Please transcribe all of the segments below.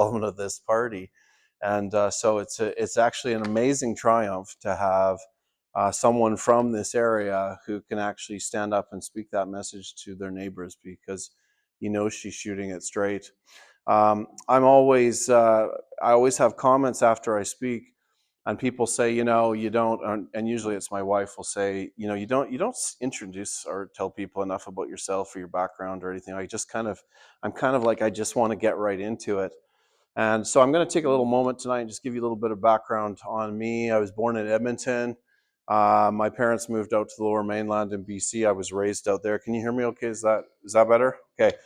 involvement of this party. And so it's actually an amazing triumph to have someone from this area who can actually stand up and speak that message to their neighbors, because she's shooting it straight. I always have comments after I speak, and people say, you don't, and usually it's my wife will say, you don't introduce or tell people enough about yourself or your background or anything. I'm kind of like, I just want to get right into it. And so I'm going to take a little moment tonight and just give you a little bit of background on me. I was born in Edmonton. My parents moved out to the Lower Mainland in BC. I was raised out there. Can you hear me okay? Is that better? Okay.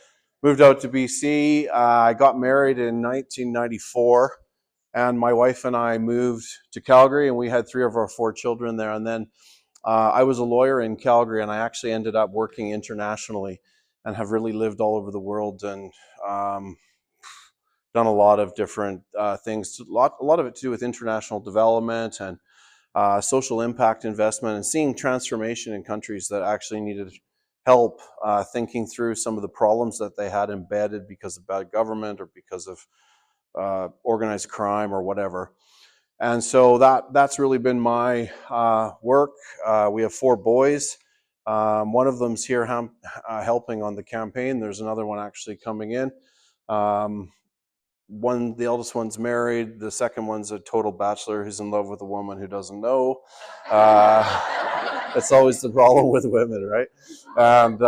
Moved out to BC. I got married in 1994, and my wife and I moved to Calgary, and we had 3 of our 4 children there. And then I was a lawyer in Calgary, and I actually ended up working internationally and have really lived all over the world, and done a lot of different things, a lot of it to do with international development and social impact investment, and seeing transformation in countries that actually needed help thinking through some of the problems that they had embedded because of bad government or because of organized crime or whatever. And so that's really been my work. We have 4 boys. One of them's here helping on the campaign. There's another one actually coming in. The eldest one's married. The second one's a total bachelor who's in love with a woman who doesn't know. It's always the problem with women, right? And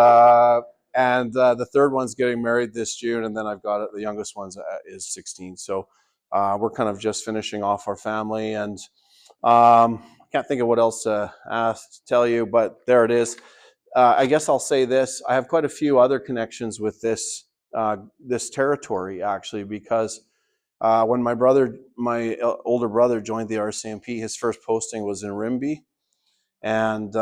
the third one's getting married this June, and then I've got the youngest one is 16. So we're kind of just finishing off our family, and I can't think of what else to tell you, but there it is. I guess I'll say this: I have quite a few other connections with this territory, actually, because when my older brother joined the RCMP, his first posting was in Rimbey, and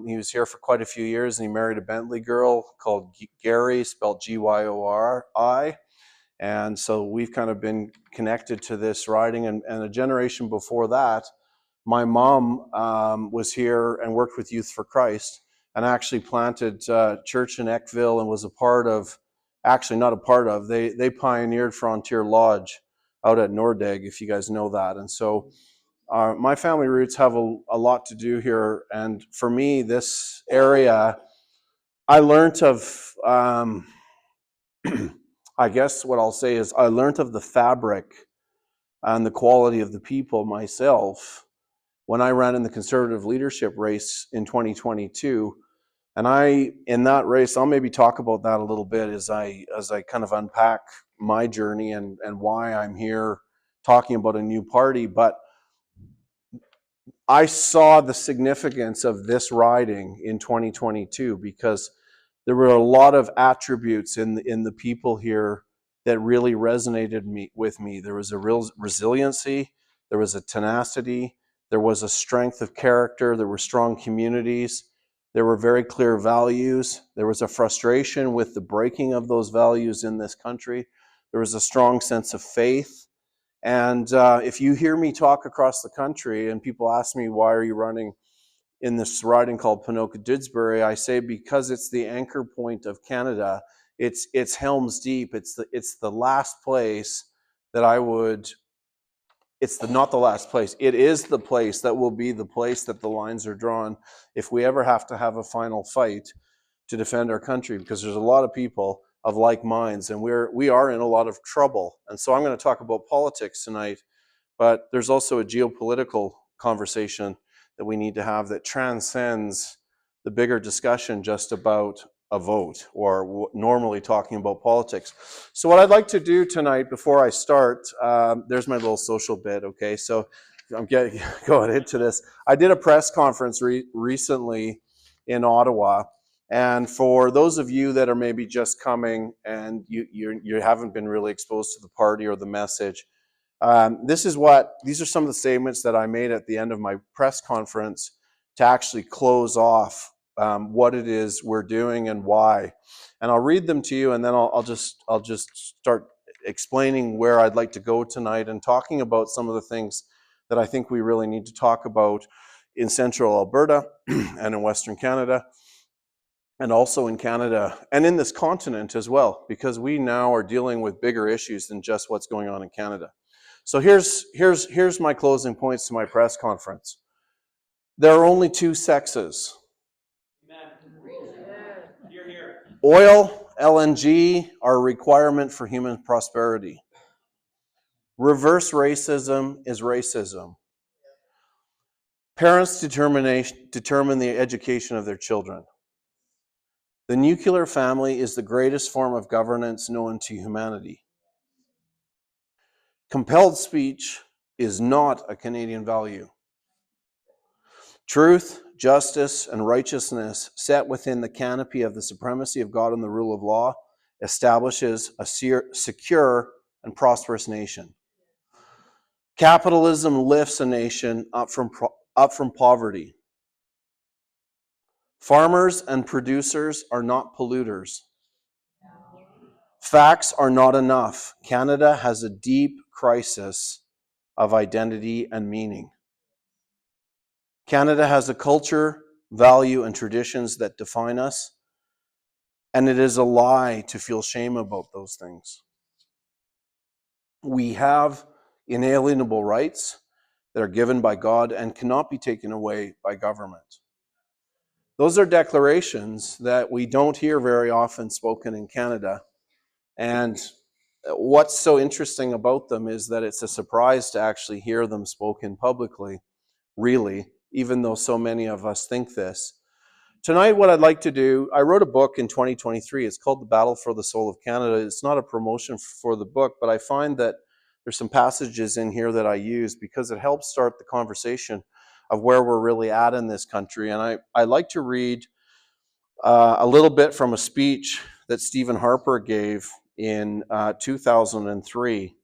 he was here for quite a few years, and he married a Bentley girl called Gary, spelled Gyori, and so we've kind of been connected to this riding. And a generation before that, my mom was here and worked with Youth for Christ, and actually planted church in Eckville, and was they pioneered Frontier Lodge out at Nordegg, if you guys know that. And so my family roots have a lot to do here. And for me, this area, I learned of, I guess what I'll say is I learned of the fabric and the quality of the people myself when I ran in the Conservative leadership race in 2022. And in that race, I'll maybe talk about that a little bit as I kind of unpack my journey and why I'm here talking about a new party. But I saw the significance of this riding in 2022, because there were a lot of attributes in the people here that really resonated with me. There was a real resiliency, there was a tenacity, there was a strength of character, there were strong communities, there were very clear values, there was a frustration with the breaking of those values in this country, there was a strong sense of faith. And if you hear me talk across the country and people ask me, why are you running in this riding called Ponoka-Didsbury, I say because it's the anchor point of Canada. It's Helm's Deep. It's the last place that I would. Not the last place. It is the place that will be the place that the lines are drawn if we ever have to have a final fight to defend our country, because there's a lot of people of like minds, and we are in a lot of trouble. And so I'm going to talk about politics tonight, but there's also a geopolitical conversation that we need to have that transcends the bigger discussion just about a vote or normally talking about politics. So what I'd like to do tonight before I start, there's my little social bit, okay? So I'm going into this. I did a press conference recently in Ottawa, and for those of you that are maybe just coming and you haven't been really exposed to the party or the message, these are some of the statements that I made at the end of my press conference to actually close off what it is we're doing and why. And I'll read them to you, and then I'll just start explaining where I'd like to go tonight and talking about some of the things that I think we really need to talk about in central Alberta and in Western Canada. and also in Canada and in this continent as well, because we now are dealing with bigger issues than just what's going on in Canada. So here's my closing points to my press conference. There are only two sexes. Oil, LNG are a requirement for human prosperity. Reverse racism is racism. Parents determine the education of their children. The nuclear family is the greatest form of governance known to humanity. Compelled speech is not a Canadian value. Truth, justice, and righteousness set within the canopy of the supremacy of God and the rule of law establishes a secure and prosperous nation. Capitalism lifts a nation up from poverty. Farmers and producers are not polluters. Facts are not enough. Canada has a deep crisis of identity and meaning. Canada has a culture, value, and traditions that define us, and it is a lie to feel shame about those things. We have inalienable rights that are given by God and cannot be taken away by government. Those are declarations that we don't hear very often spoken in Canada. And what's so interesting about them is that it's a surprise to actually hear them spoken publicly, really, even though so many of us think this. Tonight, what I'd like to do, I wrote a book in 2023. It's called The Battle for the Soul of Canada. It's not a promotion for the book, but I find that there's some passages in here that I use because it helps start the conversation of where we're really at in this country. And I like to read a little bit from a speech that Stephen Harper gave in 2003.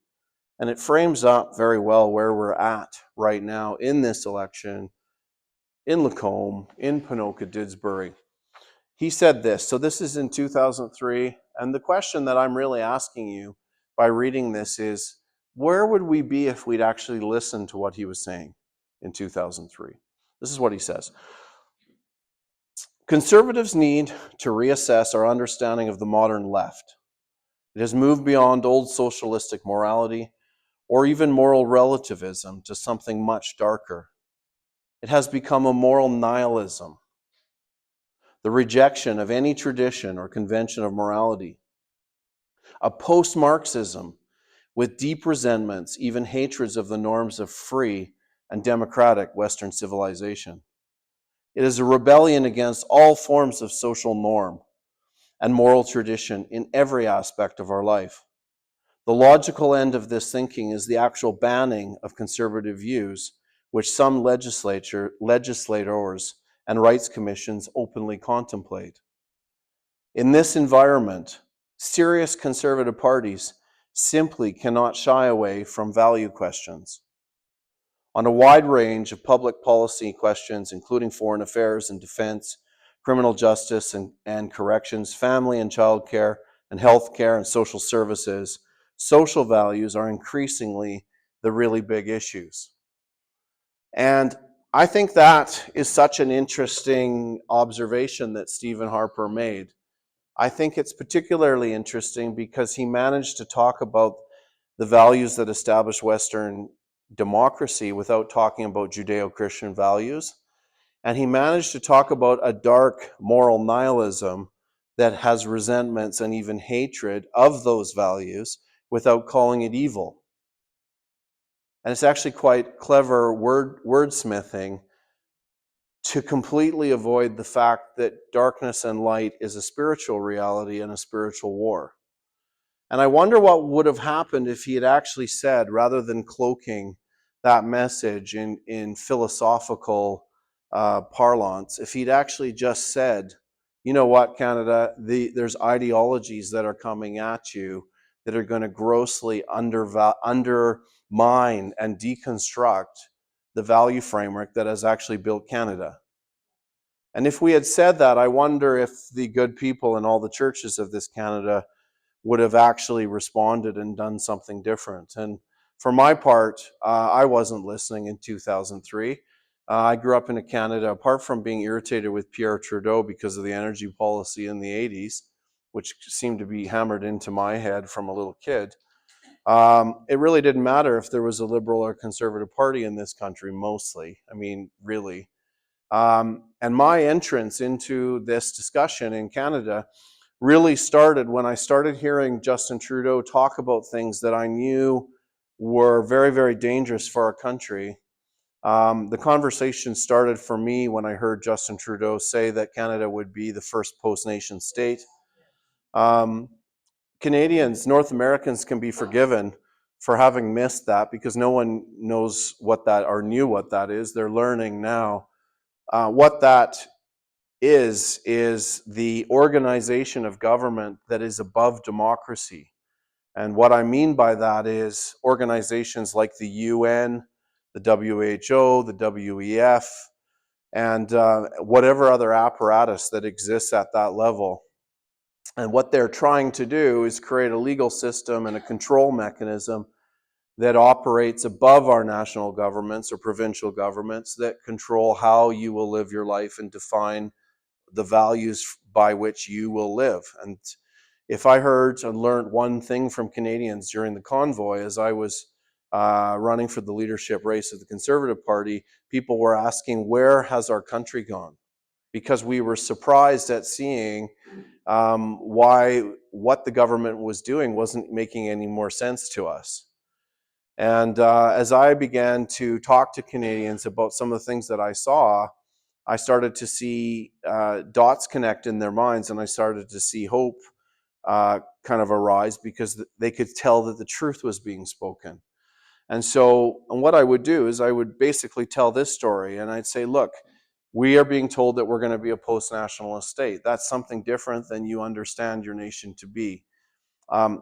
And it frames up very well where we're at right now in this election, in Lacombe, in Ponoka-Didsbury. He said this, so this is in 2003, and the question that I'm really asking you by reading this is, where would we be if we'd actually listened to what he was saying in 2003? This is what he says. Conservatives need to reassess our understanding of the modern left. It has moved beyond old socialistic morality or even moral relativism to something much darker. It has become a moral nihilism, the rejection of any tradition or convention of morality, a post-Marxism with deep resentments, even hatreds of the norms of free and democratic Western civilization. It is a rebellion against all forms of social norm and moral tradition in every aspect of our life. The logical end of this thinking is the actual banning of conservative views, which some legislators and rights commissions openly contemplate. In this environment, serious conservative parties simply cannot shy away from value questions. On a wide range of public policy questions, including foreign affairs and defense, criminal justice and corrections, family and child care, and health care and social services, social values are increasingly the really big issues. And I think that is such an interesting observation that Stephen Harper made. I think it's particularly interesting because he managed to talk about the values that establish Western democracy without talking about Judeo-Christian values. And he managed to talk about a dark moral nihilism that has resentments and even hatred of those values without calling it evil. And it's actually quite clever wordsmithing to completely avoid the fact that darkness and light is a spiritual reality and a spiritual war. And I wonder what would have happened if he had actually said, rather than cloaking that message in philosophical parlance, if he'd actually just said, you know what, Canada, there's ideologies that are coming at you that are going to grossly undermine and deconstruct the value framework that has actually built Canada. And if we had said that, I wonder if the good people in all the churches of this Canada would have actually responded and done something different. And for my part, I wasn't listening in 2003. I grew up in Canada, apart from being irritated with Pierre Trudeau because of the energy policy in the 80s, which seemed to be hammered into my head from a little kid. It really didn't matter if there was a liberal or conservative party in this country, mostly. I mean, really. And my entrance into this discussion in Canada really started when I started hearing Justin Trudeau talk about things that I knew were very, very dangerous for our country. The conversation started for me when I heard Justin Trudeau say that Canada would be the first post-nation state. Um, Canadians, North Americans can be forgiven for having missed that because no one knows what that or knew what that is. They're learning now. What that is the organization of government that is above democracy. And what I mean by that is organizations like the UN, the WHO, the WEF, and whatever other apparatus that exists at that level. And what they're trying to do is create a legal system and a control mechanism that operates above our national governments or provincial governments that control how you will live your life and define the values by which you will live. And if I heard and learned one thing from Canadians during the convoy as I was running for the leadership race of the Conservative Party, people were asking, where has our country gone? Because we were surprised at seeing why what the government was doing wasn't making any more sense to us. And as I began to talk to Canadians about some of the things that I saw, I started to see dots connect in their minds, and I started to see hope kind of arise because they could tell that the truth was being spoken. And so, and what I would do is I would basically tell this story, and I'd say, look, we are being told that we're going to be a post-nationalist state. That's something different than you understand your nation to be.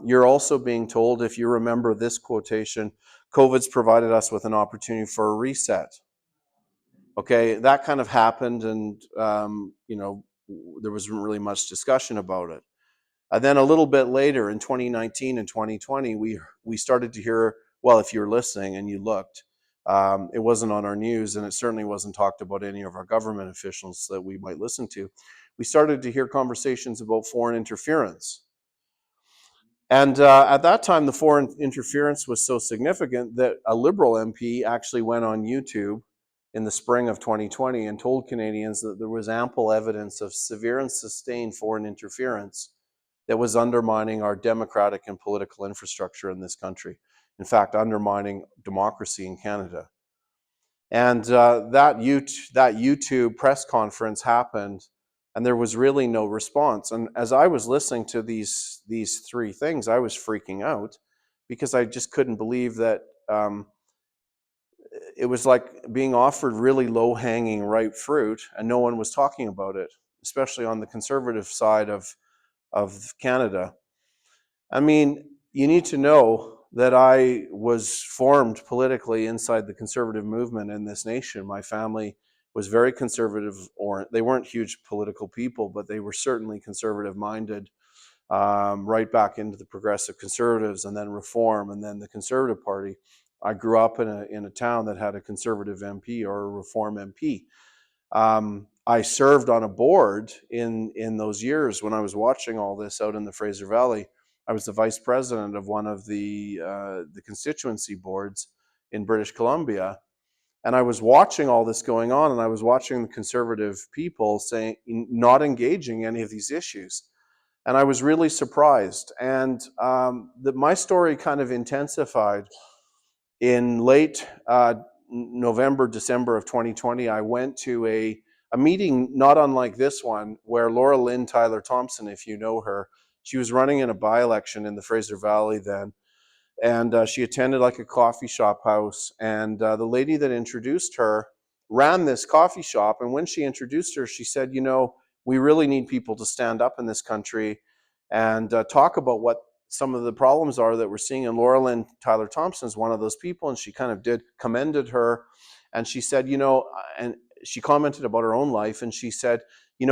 You're also being told, if you remember this quotation, COVID's provided us with an opportunity for a reset. Okay, that kind of happened, and there wasn't really much discussion about it. And then a little bit later, in 2019 and 2020, we started to hear. Well, if you're listening and you looked, it wasn't on our news, and it certainly wasn't talked about any of our government officials that we might listen to. We started to hear conversations about foreign interference. And at that time, the foreign interference was so significant that a Liberal MP actually went on YouTube in the spring of 2020 and told Canadians that there was ample evidence of severe and sustained foreign interference that was undermining our democratic and political infrastructure in this country. In fact, undermining democracy in Canada. And that YouTube press conference happened, and there was really no response. And as I was listening to these three things, I was freaking out because I just couldn't believe that it was like being offered really low-hanging ripe fruit, and no one was talking about it, especially on the conservative side of Canada. I mean, you need to know that I was formed politically inside the conservative movement in this nation. My family was very conservative, or they weren't huge political people, but they were certainly conservative minded, right back into the Progressive Conservatives and then Reform and then the Conservative Party. I grew up in a town that had a Conservative MP or a Reform MP. I served on a board in those years when I was watching all this out in the Fraser Valley. I was the vice president of one of the constituency boards in British Columbia, and I was watching all this going on, and I was watching the conservative people saying not engaging any of these issues, and I was really surprised. And my story kind of intensified in late November, December of 2020. I went to a meeting not unlike this one where Laura Lynn Tyler Thompson, if you know her, she was running in a by-election in the Fraser Valley then, and she attended like a coffee shop house, and the lady that introduced her ran this coffee shop, and when she introduced her, she said, we really need people to stand up in this country and talk about what some of the problems are that we're seeing. And Laura Lynn Tyler Thompson is one of those people, and she kind of commended her, and she said, and she commented about her own life, and she said, I'm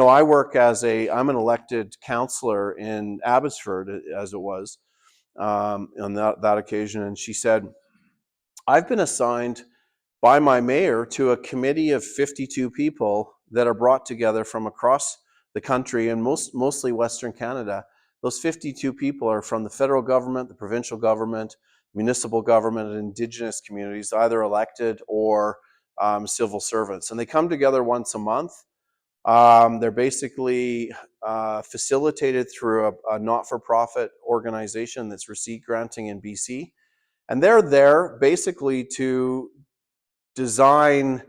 an elected councillor in Abbotsford, as it was, on that occasion, and she said, I've been assigned by my mayor to a committee of 52 people that are brought together from across the country and mostly Western Canada. Those 52 people are from the federal government, the provincial government, municipal government, and Indigenous communities, either elected or civil servants. And they come together once a month. They're basically facilitated through a not-for-profit organization that's receipt granting in BC. And they're there basically to design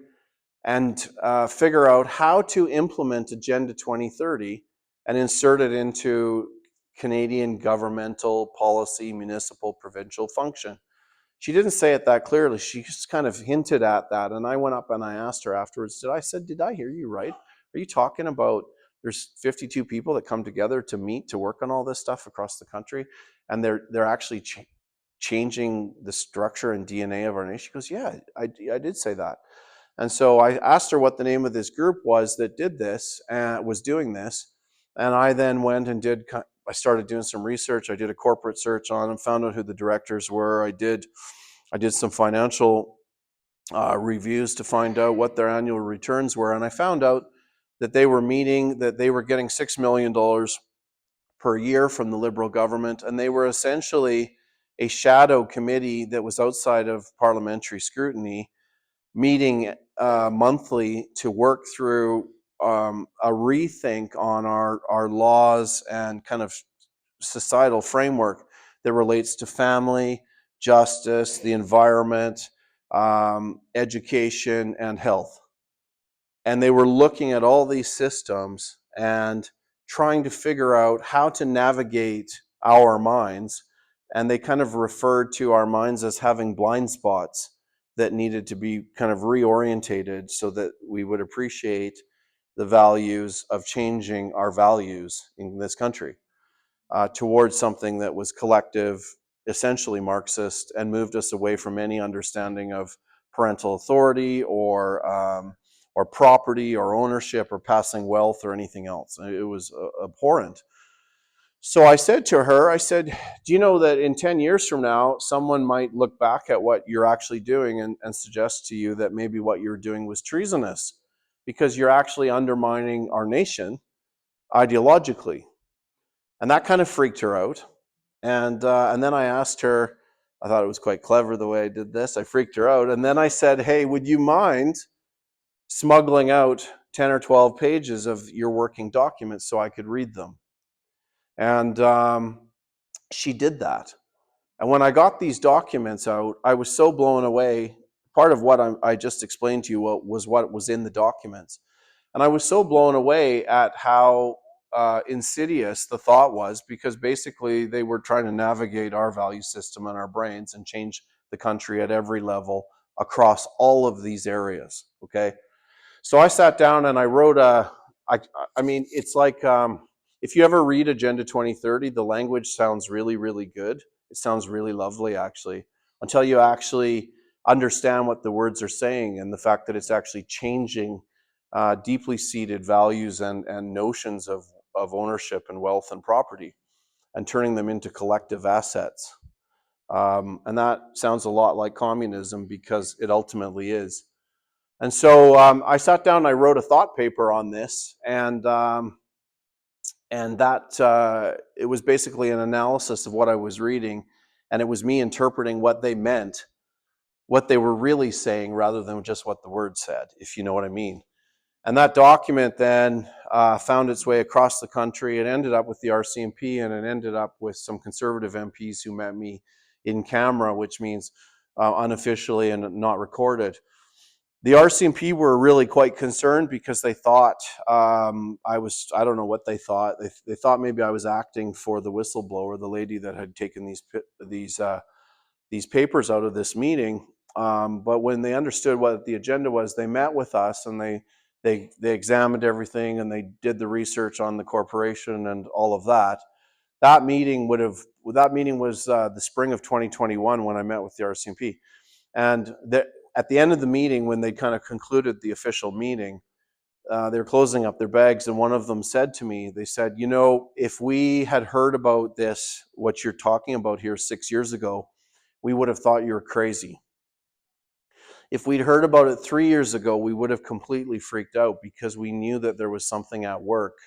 and figure out how to implement Agenda 2030 and insert it into Canadian governmental policy, municipal, provincial function. She didn't say it that clearly. She just kind of hinted at that. And I went up and I asked her afterwards, did I hear you right? Are you talking about there's 52 people that come together to meet to work on all this stuff across the country, and they're actually changing the structure and DNA of our nation? She goes, yeah, I did say that. And so I asked her what the name of this group was that did this and was doing this. And I then went and I started doing some research. I did a corporate search on them, found out who the directors were. I did some financial reviews to find out what their annual returns were. And I found out that they were getting $6 million per year from the Liberal government. And they were essentially a shadow committee that was outside of parliamentary scrutiny, meeting monthly to work through a rethink on our laws and kind of societal framework that relates to family, justice, the environment, education, and health. And they were looking at all these systems and trying to figure out how to navigate our minds. And they kind of referred to our minds as having blind spots that needed to be kind of reorientated so that we would appreciate the values of changing our values in this country towards something that was collective, essentially Marxist, and moved us away from any understanding of parental authority or property or ownership or passing wealth or anything else. It was abhorrent. So I said to her, do you know that in 10 years from now, someone might look back at what you're actually doing and suggest to you that maybe what you're doing was treasonous because you're actually undermining our nation ideologically? And that kind of freaked her out. And then I asked her, I thought it was quite clever the way I did this. I freaked her out. And then I said, hey, would you mind smuggling out 10 or 12 pages of your working documents so I could read them? And she did that. And when I got these documents out, I was so blown away. Part of what I just explained to you was what was in the documents. And I was so blown away at how insidious the thought was, because basically they were trying to navigate our value system and our brains and change the country at every level across all of these areas. Okay. So I sat down and I wrote I mean, it's like if you ever read Agenda 2030, the language sounds really, really good. It sounds really lovely, actually, until you actually understand what the words are saying and the fact that it's actually changing deeply seated values and notions of ownership and wealth and property and turning them into collective assets. And that sounds a lot like communism because it ultimately is. And so I sat down and I wrote a thought paper on this, and that it was basically an analysis of what I was reading, and it was me interpreting what they meant, what they were really saying, rather than just what the word said, if you know what I mean. And that document then found its way across the country. It ended up with the RCMP, and it ended up with some Conservative MPs who met me in camera, which means unofficially and not recorded. The RCMP were really quite concerned because they thought I don't know what they thought. They thought maybe I was acting for the whistleblower, the lady that had taken these papers out of this meeting. But when they understood what the agenda was, they met with us and they examined everything and they did the research on the corporation and all of that. That meeting was the spring of 2021 when I met with the RCMP. And at the end of the meeting, when they kind of concluded the official meeting, they were closing up their bags, and one of them said to me, they said, you know, if we had heard about this, what you're talking about here 6 years ago, we would have thought you were crazy. If we'd heard about it 3 years ago, we would have completely freaked out because we knew that there was something at work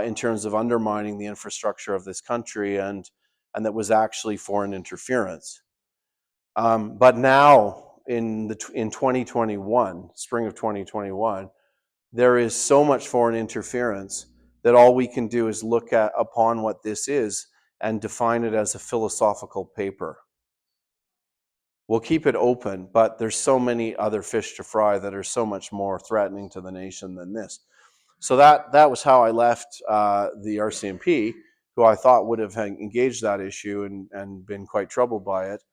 in terms of undermining the infrastructure of this country, and that was actually foreign interference. But now in 2021, spring of 2021, there is so much foreign interference that all we can do is look at upon what this is and define it as a philosophical paper. We'll keep it open, but there's so many other fish to fry that are so much more threatening to the nation than this. So that was how I left the RCMP, who I thought would have engaged that issue and been quite troubled by it.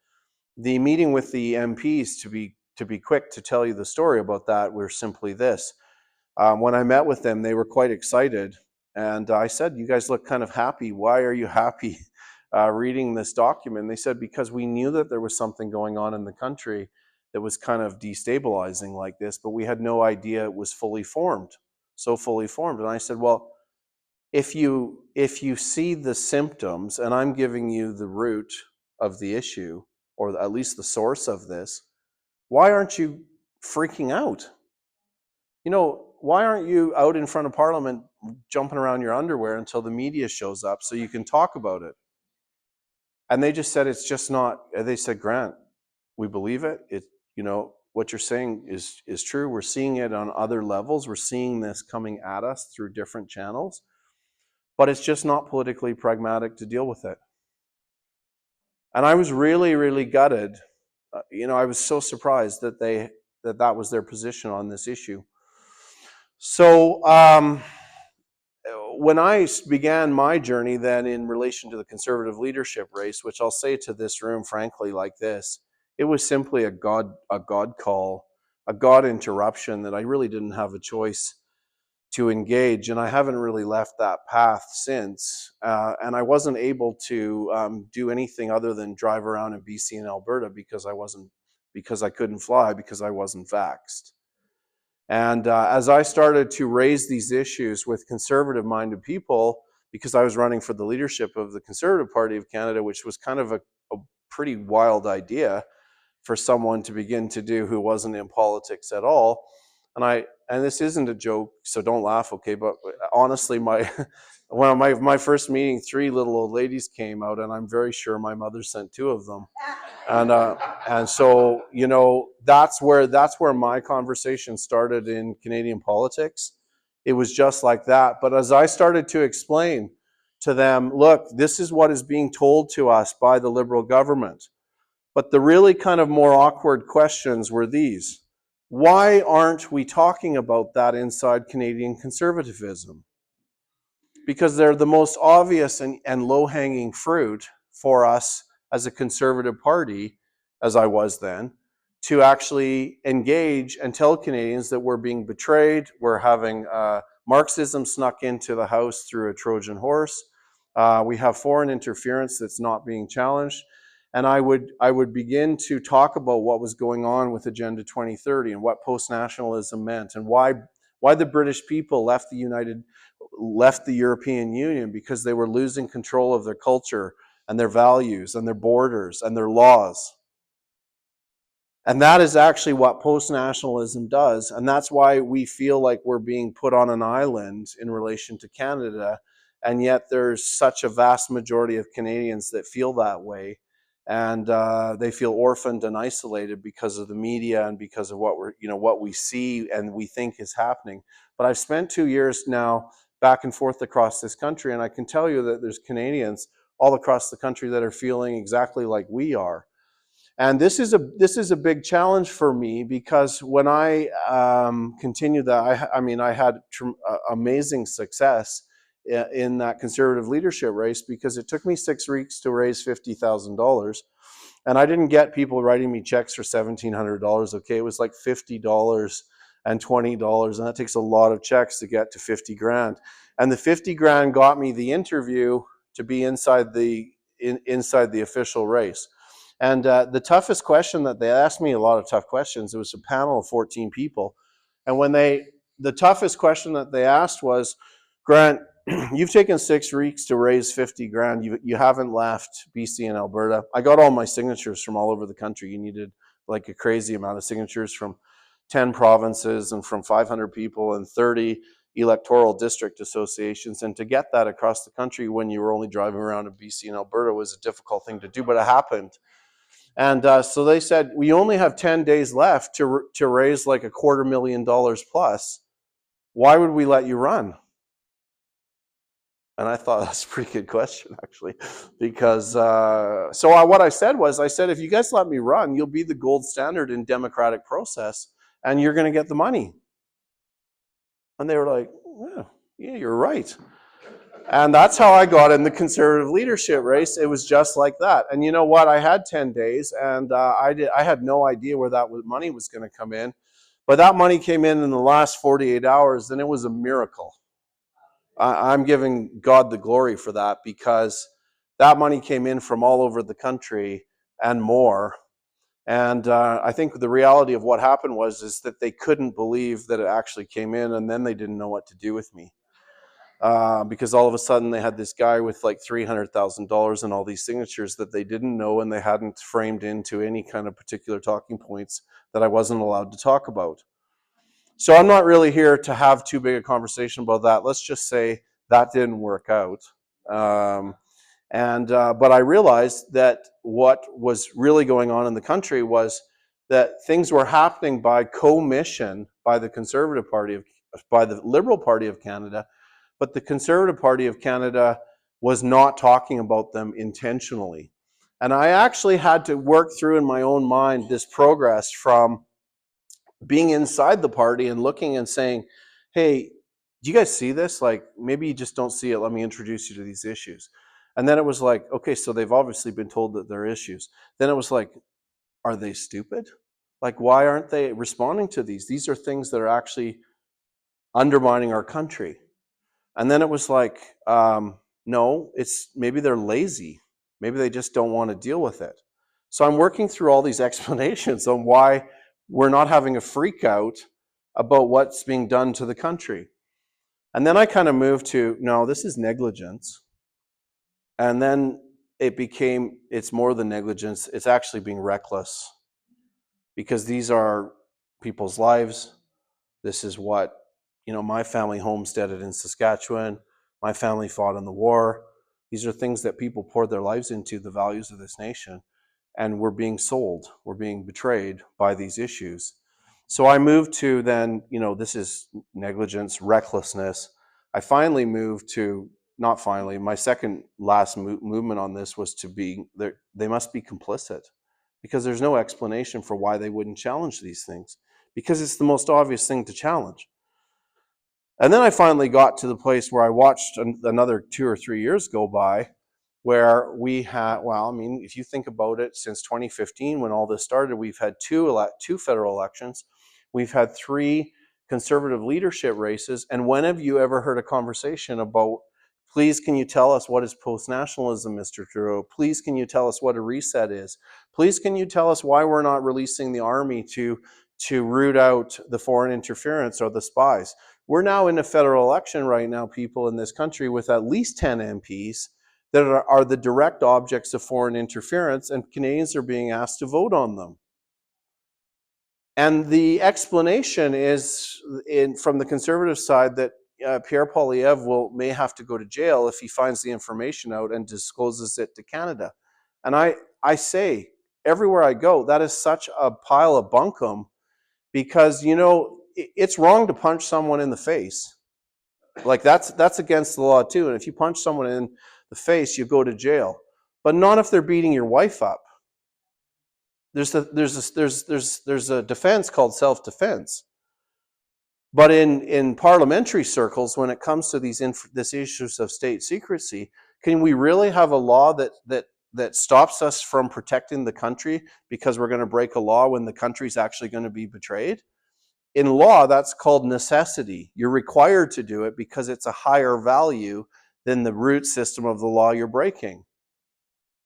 The meeting with the MPs, to be quick to tell you the story about that, were simply this. When I met with them, they were quite excited. And I said, you guys look kind of happy. Why are you happy reading this document? They said, because we knew that there was something going on in the country that was kind of destabilizing like this, but we had no idea it was fully formed, so fully formed. And I said, well, if you see the symptoms, and I'm giving you the root of the issue, or at least the source of this, why aren't you freaking out? You know, why aren't you out in front of Parliament jumping around your underwear until the media shows up so you can talk about it? And they just said, it's just not, they said, Grant, we believe it. You know, what you're saying is true. We're seeing it on other levels. We're seeing this coming at us through different channels, but it's just not politically pragmatic to deal with it. And I was really, really gutted. You know, I was so surprised that that was their position on this issue. So when I began my journey then in relation to the Conservative leadership race, which I'll say to this room frankly like this, it was simply a God call, a God interruption that I really didn't have a choice to engage, and I haven't really left that path since. And I wasn't able to do anything other than drive around in BC and Alberta because I couldn't fly because I wasn't vaxxed. And as I started to raise these issues with conservative-minded people, because I was running for the leadership of the Conservative Party of Canada, which was kind of a pretty wild idea for someone to begin to do who wasn't in politics at all. And this isn't a joke, so don't laugh, okay? But honestly, my first meeting, 3 little old ladies came out, and I'm very sure my mother sent 2 of them. And so, you know, that's where my conversation started in Canadian politics. It was just like that. But as I started to explain to them, look, this is what is being told to us by the Liberal government. But the really kind of more awkward questions were these. Why aren't we talking about that inside Canadian conservatism? Because they're the most obvious and low-hanging fruit for us as a conservative party, as I was then, to actually engage and tell Canadians that we're being betrayed, we're having Marxism snuck into the House through a Trojan horse, we have foreign interference that's not being challenged, and I would begin to talk about what was going on with Agenda 2030 and what post-nationalism meant and why the British people left the European Union, because they were losing control of their culture and their values and their borders and their laws. And that is actually what post-nationalism does. And that's why we feel like we're being put on an island in relation to Canada. And yet there's such a vast majority of Canadians that feel that way. And they feel orphaned and isolated because of the media and because of what we see and we think is happening. But I've spent 2 years now back and forth across this country, and I can tell you that there's Canadians all across the country that are feeling exactly like we are. And this is a big challenge for me, because when I continued that, I had amazing success in that Conservative leadership race, because it took me 6 weeks to raise $50,000. And I didn't get people writing me checks for $1,700, okay? It was like $50 and $20, and that takes a lot of checks to get to 50 grand. And the 50 grand got me the interview to be inside the official race. And the toughest question that they asked me, a lot of tough questions, it was a panel of 14 people. And the toughest question that they asked was, Grant, you've taken 6 weeks to raise 50 grand. You haven't left BC and Alberta. I got all my signatures from all over the country. You needed like a crazy amount of signatures from 10 provinces and from 500 people and 30 electoral district associations. And to get that across the country when you were only driving around in BC and Alberta was a difficult thing to do, but it happened. And so they said, we only have 10 days left to raise like $250,000 plus. Why would we let you run? And I thought that's a pretty good question, actually, because what I said was, if you guys let me run, you'll be the gold standard in democratic process, and you're going to get the money. And they were like, yeah, you're right. And that's how I got in the Conservative leadership race. It was just like that. And you know what? I had 10 days, and I had no idea where that money was going to come in. But that money came in the last 48 hours, and it was a miracle. I'm giving God the glory for that, because that money came in from all over the country and more. And I think the reality of what happened is that they couldn't believe that it actually came in, and then they didn't know what to do with me. Because all of a sudden they had this guy with like $300,000 and all these signatures that they didn't know, and they hadn't framed into any kind of particular talking points that I wasn't allowed to talk about. So I'm not really here to have too big a conversation about that. Let's just say that didn't work out. But I realized that what was really going on in the country was that things were happening by commission by the Conservative Party, by the Liberal Party of Canada, but the Conservative Party of Canada was not talking about them intentionally. And I actually had to work through in my own mind this progress from being inside the party and looking and saying, hey, do you guys see this? Like, maybe you just don't see it. Let me introduce you to these issues. And then it was like, okay, so they've obviously been told that there are issues. Then it was like, are they stupid? Like, why aren't they responding to these? These are things that are actually undermining our country. And then it was like, no, it's maybe they're lazy. Maybe they just don't want to deal with it. So I'm working through all these explanations on why we're not having a freak out about what's being done to the country. And then I kind of moved to, no, this is negligence. And then it's more than negligence. It's actually being reckless, because these are people's lives. This is what, my family homesteaded in Saskatchewan. My family fought in the war. These are things that people poured their lives into, the values of this nation. And we're being sold. We're being betrayed by these issues. So I moved to then, this is negligence, recklessness. I finally moved to, not finally, my second last movement on this was to be, they must be complicit, because there's no explanation for why they wouldn't challenge these things, because it's the most obvious thing to challenge. And then I finally got to the place where I watched another 2 or 3 years go by, where we had, if you think about it, since 2015, when all this started, we've had two federal elections. We've had 3 Conservative leadership races. And when have you ever heard a conversation about, please, can you tell us what is post-nationalism, Mr. Trudeau? Please, can you tell us what a reset is? Please, can you tell us why we're not releasing the army to root out the foreign interference or the spies? We're now in a federal election right now, people in this country, with at least 10 MPs that are the direct objects of foreign interference, and Canadians are being asked to vote on them. And the explanation is, from the Conservative side, that Pierre Poilievre may have to go to jail if he finds the information out and discloses it to Canada. And I say, everywhere I go, that is such a pile of bunkum, because, it's wrong to punch someone in the face. Like, that's against the law too. And if you punch someone in the face, you go to jail. But not if they're beating your wife up. There's a defense called self-defense. But in parliamentary circles, when it comes to these issues of state secrecy, can we really have a law that stops us from protecting the country because we're going to break a law when the country's actually going to be betrayed? In law, that's called necessity. You're required to do it because it's a higher value than the root system of the law you're breaking.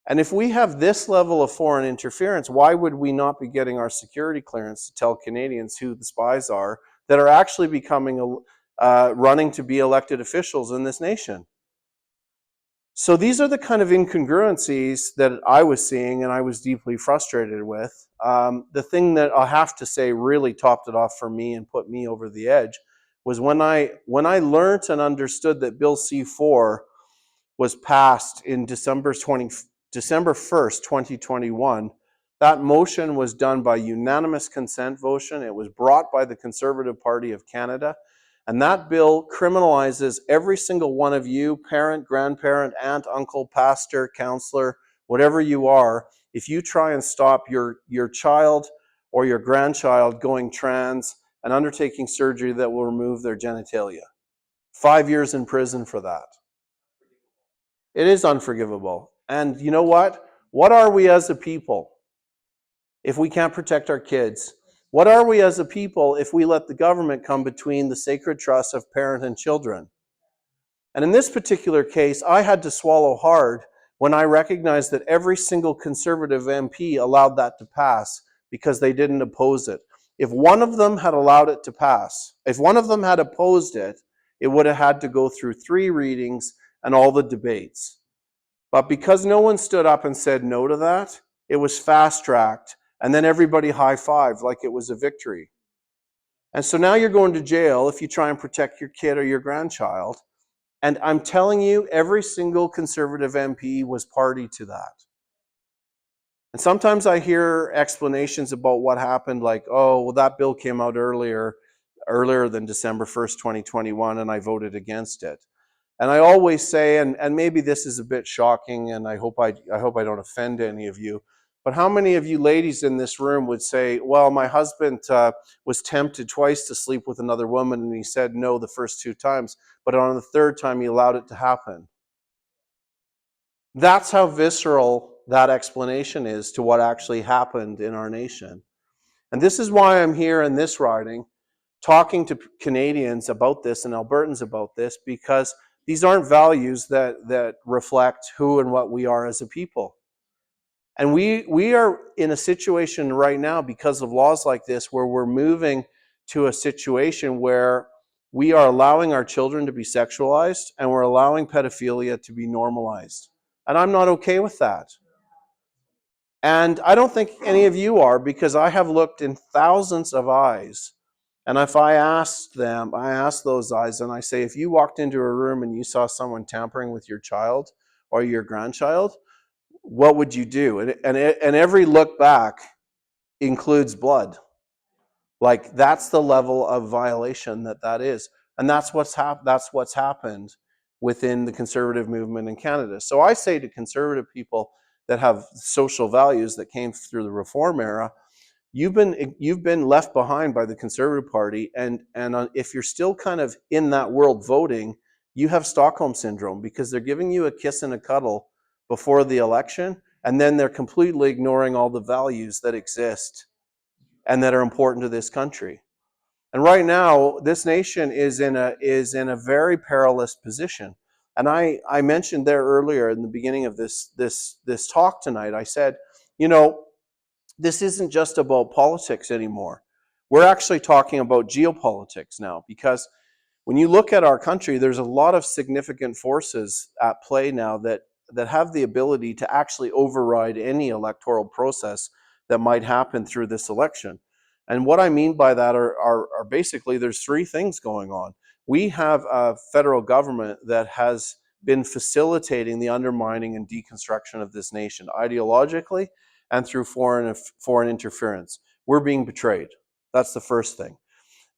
And if we have this level of foreign interference, why would we not be getting our security clearance to tell Canadians who the spies are that are actually becoming running to be elected officials in this nation. So these are the kind of incongruencies that I was seeing and I was deeply frustrated with. The thing that I have to say really topped it off for me and put me over the edge was when I learned and understood that Bill C-4 was passed in December 1st, 2021. That motion was done by unanimous consent motion. It was brought by the Conservative Party of Canada. And that bill criminalizes every single one of you, parent, grandparent, aunt, uncle, pastor, counselor, whatever you are, if you try and stop your child or your grandchild going trans and undertaking surgery that will remove their genitalia. 5 years in prison for that. It is unforgivable. And you know what? What are we as a people if we can't protect our kids? What are we as a people if we let the government come between the sacred trust of parent and children? And in this particular case, I had to swallow hard when I recognized that every single Conservative MP allowed that to pass because they didn't oppose it. If one of them had allowed it to pass, if one of them had opposed it, it would have had to go through 3 readings and all the debates. But because no one stood up and said no to that, it was fast-tracked, and then everybody high-fived like it was a victory. And so now you're going to jail if you try and protect your kid or your grandchild. And I'm telling you, every single Conservative MP was party to that. And sometimes I hear explanations about what happened, like, oh, well, that bill came out earlier than December 1st, 2021, and I voted against it. And I always say, and maybe this is a bit shocking, and I hope I don't offend any of you, but how many of you ladies in this room would say, well, my husband was tempted twice to sleep with another woman, and he said no the first 2 times, but on the 3rd time he allowed it to happen? That's how visceral that explanation is to what actually happened in our nation. And this is why I'm here in this riding, talking to Canadians about this and Albertans about this, because these aren't values that reflect who and what we are as a people. And we are in a situation right now because of laws like this where we're moving to a situation where we are allowing our children to be sexualized and we're allowing pedophilia to be normalized. And I'm not okay with that. And I don't think any of you are, because I have looked in thousands of eyes. And if I ask those eyes, and I say, if you walked into a room and you saw someone tampering with your child or your grandchild, what would you do? And every look back includes blood. Like, that's the level of violation that is. And that's what's happened within the Conservative movement in Canada. So I say to Conservative people that have social values that came through the Reform era, you've been left behind by the Conservative Party, and if you're still kind of in that world voting, you have Stockholm syndrome, because they're giving you a kiss and a cuddle before the election, and then they're completely ignoring all the values that exist and that are important to this country. And right now, this nation is in a very perilous position. And I mentioned there earlier in the beginning of this talk tonight, I said, you know, this isn't just about politics anymore. We're actually talking about geopolitics now, because when you look at our country, there's a lot of significant forces at play now that have the ability to actually override any electoral process that might happen through this election. And what I mean by that are basically, there's 3 things going on. We have a federal government that has been facilitating the undermining and deconstruction of this nation ideologically and through foreign interference. We're being betrayed. That's the first thing.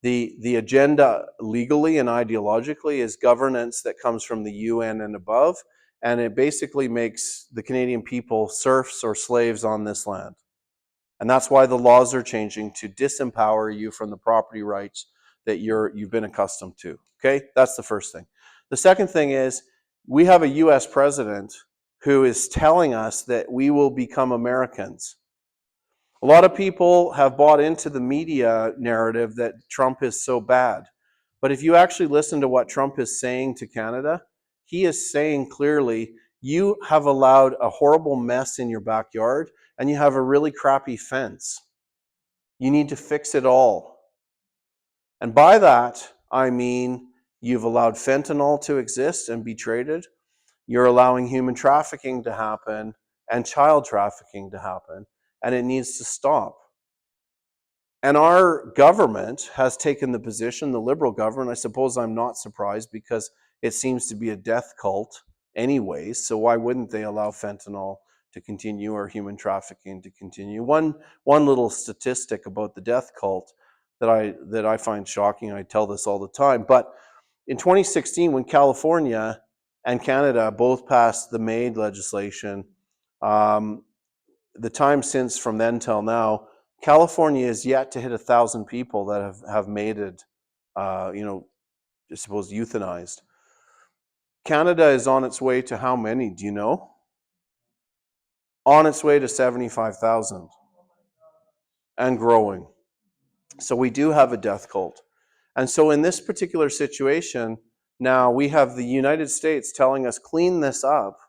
The agenda legally and ideologically is governance that comes from the UN and above, and it basically makes the Canadian people serfs or slaves on this land. And that's why the laws are changing, to disempower you from the property rights that you've been accustomed to. Okay, that's the first thing. The second thing is, we have a US president who is telling us that we will become Americans. A lot of people have bought into the media narrative that Trump is so bad. But if you actually listen to what Trump is saying to Canada, he is saying clearly, you have allowed a horrible mess in your backyard, and you have a really crappy fence. You need to fix it all. And by that, I mean, You've allowed fentanyl to exist and be traded. You're allowing human trafficking to happen and child trafficking to happen, and it needs to stop. And our government has taken the position, the Liberal government, I suppose I'm not surprised because it seems to be a death cult anyways, so why wouldn't they allow fentanyl to continue or human trafficking to continue? One little statistic about the death cult that I find shocking, I tell this all the time, but in 2016, when California and Canada both passed the MAID legislation, the time since from then till now, California is yet to hit 1,000 people that have mated, I suppose euthanized. Canada is on its way to how many? Do you know? On its way to 75,000 and growing. So we do have a death cult. And so in this particular situation, now we have the United States telling us clean this up.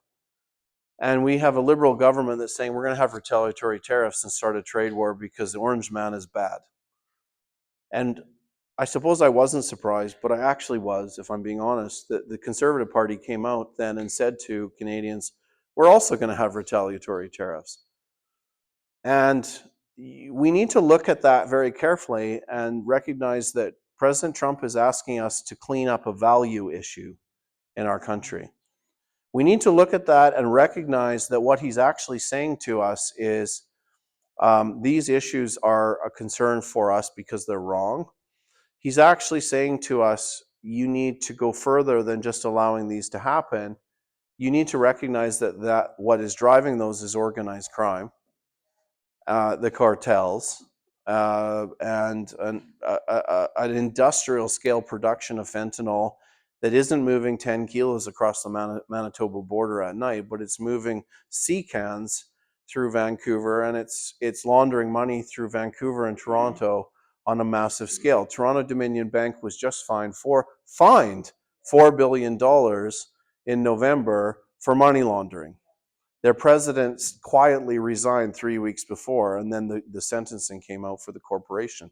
And we have a Liberal government that's saying we're going to have retaliatory tariffs and start a trade war because the Orange Man is bad. And I suppose I wasn't surprised, but I actually was, if I'm being honest, that the Conservative Party came out then and said to Canadians, we're also going to have retaliatory tariffs. And we need to look at that very carefully and recognize that President Trump is asking us to clean up a value issue in our country. We need to look at that and recognize that what he's actually saying to us is these issues are a concern for us because they're wrong. He's actually saying to us, you need to go further than just allowing these to happen. You need to recognize that what is driving those is organized crime, the cartels, and an industrial scale production of fentanyl that isn't moving 10 kilos across the Manitoba border at night, but it's moving sea cans through Vancouver, and it's laundering money through Vancouver and Toronto on a massive scale. Toronto Dominion Bank was just fined $4 billion in November for money laundering. Their president quietly resigned 3 weeks before, and then the sentencing came out for the corporation.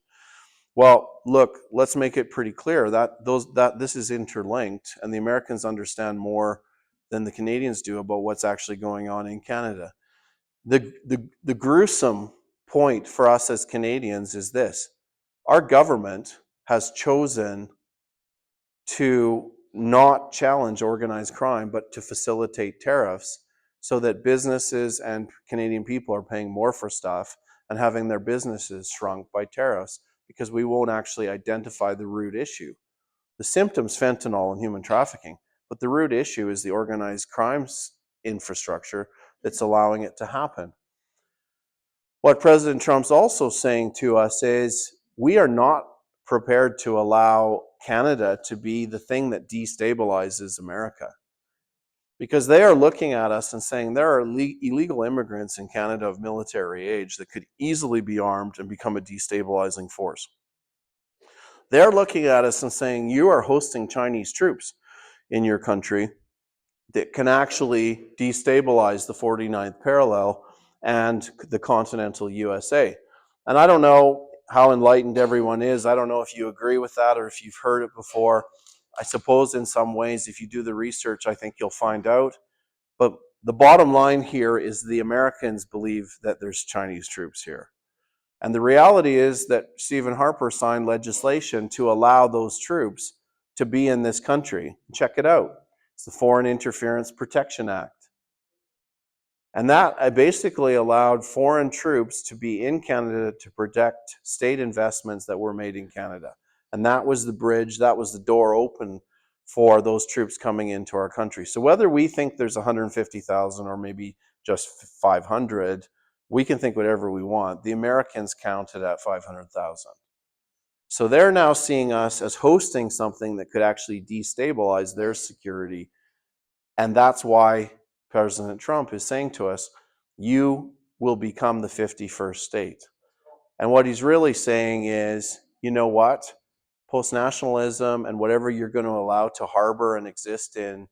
Well, look, let's make it pretty clear that this is interlinked, and the Americans understand more than the Canadians do about what's actually going on in Canada. The gruesome point for us as Canadians is this: our government has chosen to not challenge organized crime, but to facilitate tariffs so that businesses and Canadian people are paying more for stuff and having their businesses shrunk by tariffs because we won't actually identify the root issue. The symptom's fentanyl and human trafficking, but the root issue is the organized crimes infrastructure that's allowing it to happen. What President Trump's also saying to us is we are not prepared to allow Canada to be the thing that destabilizes America. Because they are looking at us and saying there are illegal immigrants in Canada of military age that could easily be armed and become a destabilizing force. They're looking at us and saying you are hosting Chinese troops in your country that can actually destabilize the 49th parallel and the continental USA. And I don't know how enlightened everyone is. I don't know if you agree with that or if you've heard it before. I suppose in some ways, if you do the research, I think you'll find out. But the bottom line here is the Americans believe that there's Chinese troops here. And the reality is that Stephen Harper signed legislation to allow those troops to be in this country. Check it out. It's the Foreign Interference Protection Act. And that basically allowed foreign troops to be in Canada to protect state investments that were made in Canada. And that was the bridge, that was the door open for those troops coming into our country. So whether we think there's 150,000 or maybe just 500, we can think whatever we want. The Americans counted at 500,000. So they're now seeing us as hosting something that could actually destabilize their security. And that's why President Trump is saying to us, you will become the 51st state. And what he's really saying is, you know what? Post-nationalism and whatever you're going to allow to harbor and exist in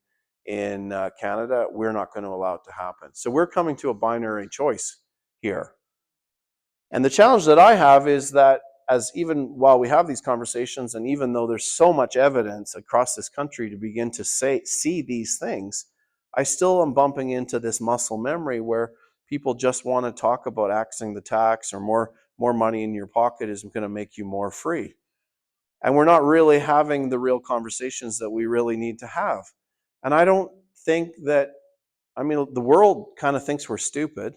Canada, we're not going to allow it to happen. So we're coming to a binary choice here. And the challenge that I have is that as even while we have these conversations, and even though there's so much evidence across this country to begin to see these things, I still am bumping into this muscle memory where people just want to talk about axing the tax, or more money in your pocket is going to make you more free. And we're not really having the real conversations that we really need to have. And I don't think that, I mean, the world kind of thinks we're stupid,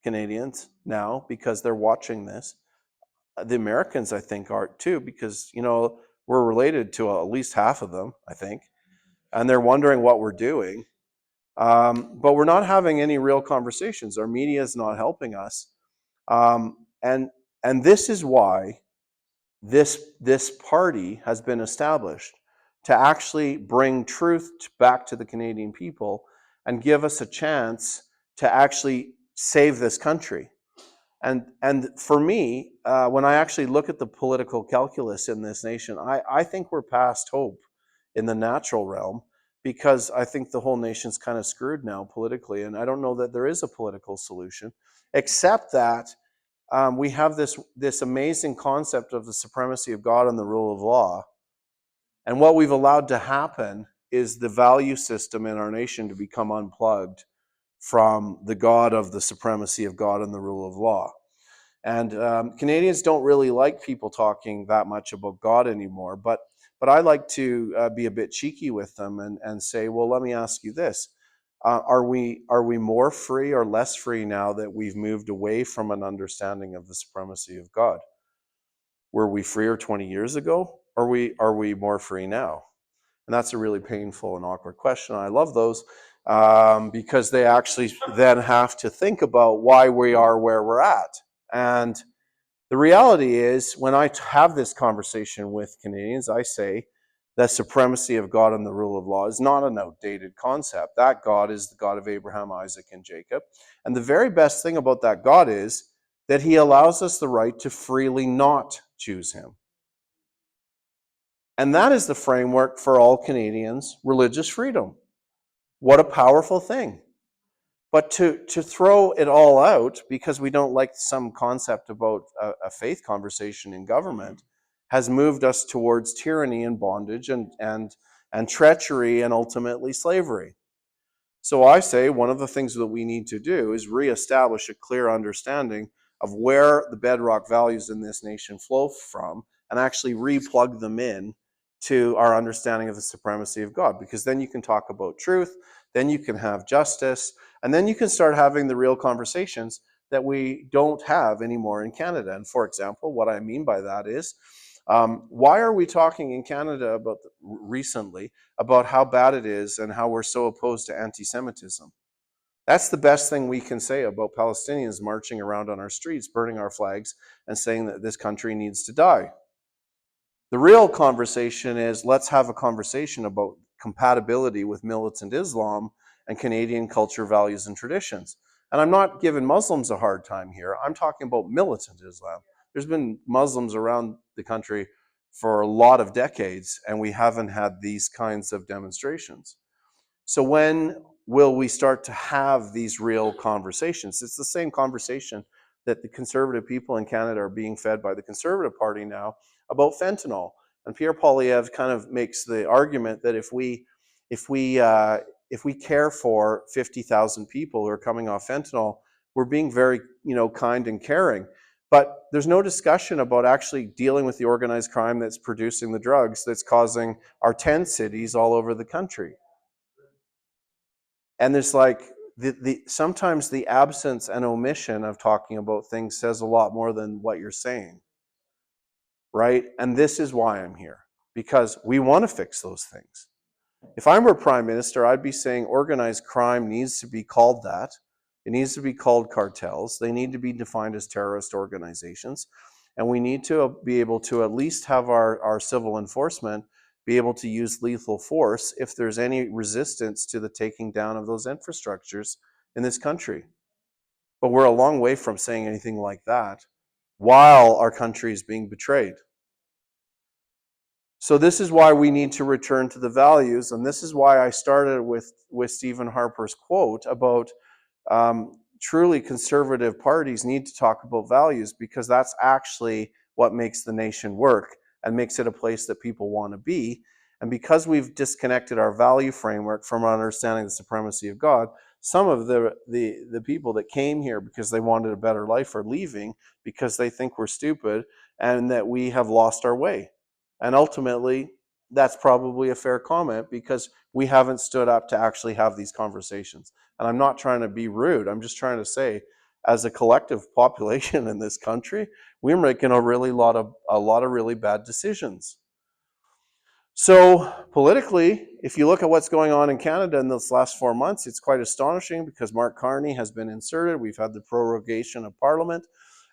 Canadians, now, because they're watching this. The Americans, I think, are too, because, we're related to at least half of them, I think. And they're wondering what we're doing. But we're not having any real conversations. Our media is not helping us. And this is why this party has been established, to actually bring truth back to the Canadian people and give us a chance to actually save this country. And for me, when I actually look at the political calculus in this nation, I think we're past hope in the natural realm, because I think the whole nation's kind of screwed now politically, and I don't know that there is a political solution, except that we have this amazing concept of the supremacy of God and the rule of law. And what we've allowed to happen is the value system in our nation to become unplugged from the God of the supremacy of God and the rule of law. And Canadians don't really like people talking that much about God anymore, but I like to be a bit cheeky with them and say, well, let me ask you this. Are we more free or less free now that we've moved away from an understanding of the supremacy of God? Were we freer 20 years ago? Or are we more free now? And that's a really painful and awkward question. I love those because they actually then have to think about why we are where we're at. And the reality is, when I have this conversation with Canadians, I say the supremacy of God and the rule of law is not an outdated concept. That God is the God of Abraham, Isaac, and Jacob. And the very best thing about that God is that he allows us the right to freely not choose him. And that is the framework for all Canadians' religious freedom. What a powerful thing. But to throw it all out because we don't like some concept about a faith conversation in government has moved us towards tyranny and bondage and treachery and ultimately slavery. So I say one of the things that we need to do is reestablish a clear understanding of where the bedrock values in this nation flow from, and actually replug them in to our understanding of the supremacy of God. Because then you can talk about truth, then you can have justice, and then you can start having the real conversations that we don't have anymore in Canada. And for example, what I mean by that is, why are we talking in Canada recently about how bad it is and how we're so opposed to anti-Semitism? That's the best thing we can say about Palestinians marching around on our streets, burning our flags, and saying that this country needs to die. The real conversation is, let's have a conversation about compatibility with militant Islam and Canadian culture, values, and traditions. And I'm not giving Muslims a hard time here. I'm talking about militant Islam. There's been Muslims around the country for a lot of decades, and we haven't had these kinds of demonstrations. So when will we start to have these real conversations? It's the same conversation that the conservative people in Canada are being fed by the Conservative Party now about fentanyl. And Pierre Poilievre kind of makes the argument that if we care for 50,000 people who are coming off fentanyl, we're being very, kind and caring. But there's no discussion about actually dealing with the organized crime that's producing the drugs that's causing our 10 cities all over the country. And there's sometimes the absence and omission of talking about things says a lot more than what you're saying, right? And this is why I'm here, because we want to fix those things. If I were Prime Minister, I'd be saying organized crime needs to be called that. It needs to be called cartels. They need to be defined as terrorist organizations. And we need to be able to at least have our civil enforcement be able to use lethal force if there's any resistance to the taking down of those infrastructures in this country. But we're a long way from saying anything like that while our country is being betrayed. So this is why we need to return to the values, and this is why I started with Stephen Harper's quote about truly conservative parties need to talk about values, because that's actually what makes the nation work and makes it a place that people want to be. And because we've disconnected our value framework from our understanding the supremacy of God, some of the people that came here because they wanted a better life are leaving because they think we're stupid and that we have lost our way. And ultimately, that's probably a fair comment because we haven't stood up to actually have these conversations. And I'm not trying to be rude. I'm just trying to say, as a collective population in this country, we're making a lot of really bad decisions. So politically, if you look at what's going on in Canada in this last 4 months, it's quite astonishing because Mark Carney has been inserted. We've had the prorogation of Parliament.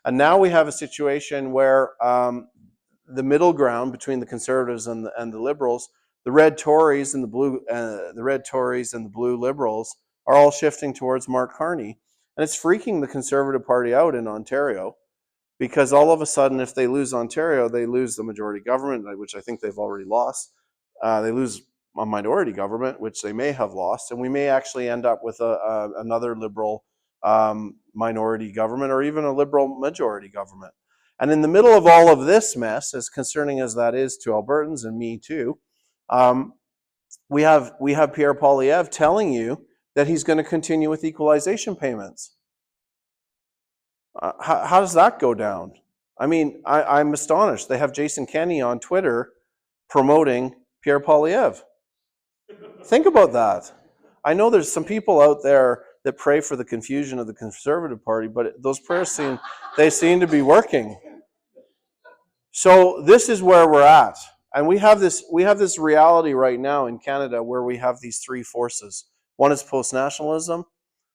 And now we have a situation where the middle ground between the Conservatives and the Liberals, the Red Tories and the Blue Liberals are all shifting towards Mark Carney. And it's freaking the Conservative Party out in Ontario. Because all of a sudden, if they lose Ontario, they lose the majority government, which I think they've already lost. They lose a minority government, which they may have lost. And we may actually end up with another Liberal minority government or even a Liberal majority government. And in the middle of all of this mess, as concerning as that is to Albertans and me too, we have Pierre Poilievre telling you that he's going to continue with equalization payments. How does that go down? I mean, I'm astonished. They have Jason Kenney on Twitter promoting Pierre Poilievre. Think about that. I know there's some people out there that pray for the confusion of the Conservative Party, but those prayers seem to be working. So this is where we're at. And we have this reality right now in Canada where we have these three forces. One is post-nationalism.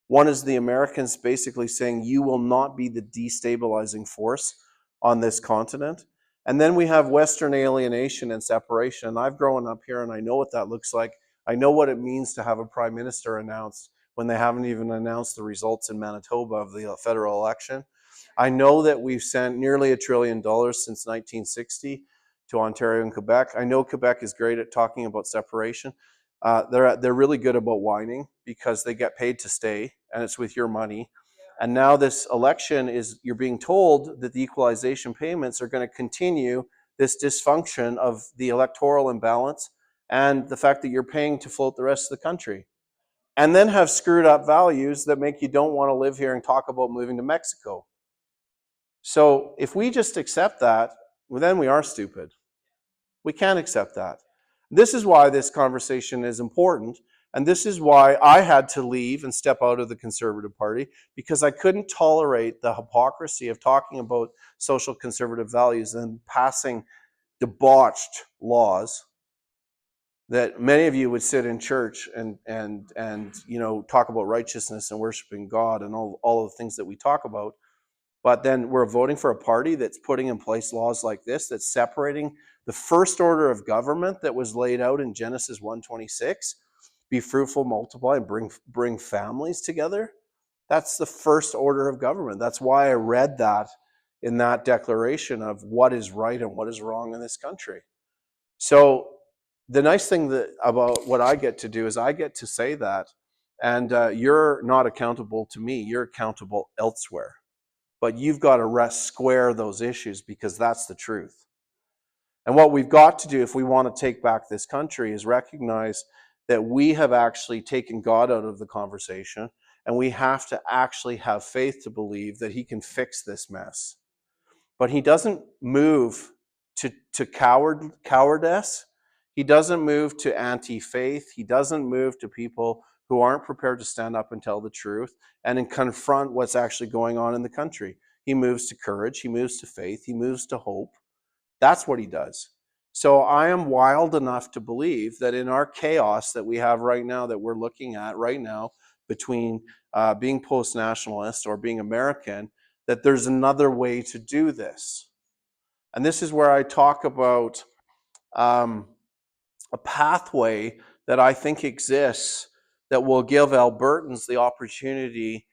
One is the Americans basically saying you will not be the destabilizing force on this continent. And then we have Western alienation and separation. I've grown up here and I know what that looks like. I know what it means to have a prime minister announced when they haven't even announced the results in Manitoba of the federal election. I know that we've sent nearly $1 trillion since 1960 to Ontario and Quebec. I know Quebec is great at talking about separation. They're really good about whining because they get paid to stay and it's with your money. And now this election is, you're being told that the equalization payments are going to continue this dysfunction of the electoral imbalance and the fact that you're paying to float the rest of the country. And then have screwed up values that make you don't want to live here and talk about moving to Mexico. So if we just accept that, well, then we are stupid. We can't accept that. This is why this conversation is important. And this is why I had to leave and step out of the Conservative Party, because I couldn't tolerate the hypocrisy of talking about social conservative values and passing debauched laws that many of you would sit in church and talk about righteousness and worshiping God and all of the things that we talk about. But then we're voting for a party that's putting in place laws like this, that's separating the first order of government that was laid out in Genesis 1:26, be fruitful, multiply, and bring families together. That's the first order of government. That's why I read that in that declaration of what is right and what is wrong in this country. So the nice thing about what I get to do is I get to say that, and you're not accountable to me. You're accountable elsewhere. But you've got to square those issues because that's the truth. And what we've got to do if we want to take back this country is recognize that we have actually taken God out of the conversation, and we have to actually have faith to believe that he can fix this mess. But he doesn't move to cowardice. He doesn't move to anti-faith. He doesn't move to people who aren't prepared to stand up and tell the truth and confront what's actually going on in the country. He moves to courage. He moves to faith. He moves to hope. That's what he does. So I am wild enough to believe that in our chaos that we have right now, that we're looking at right now, between being post-nationalist or being American, that there's another way to do this. And this is where I talk about a pathway that I think exists that will give Albertans the opportunity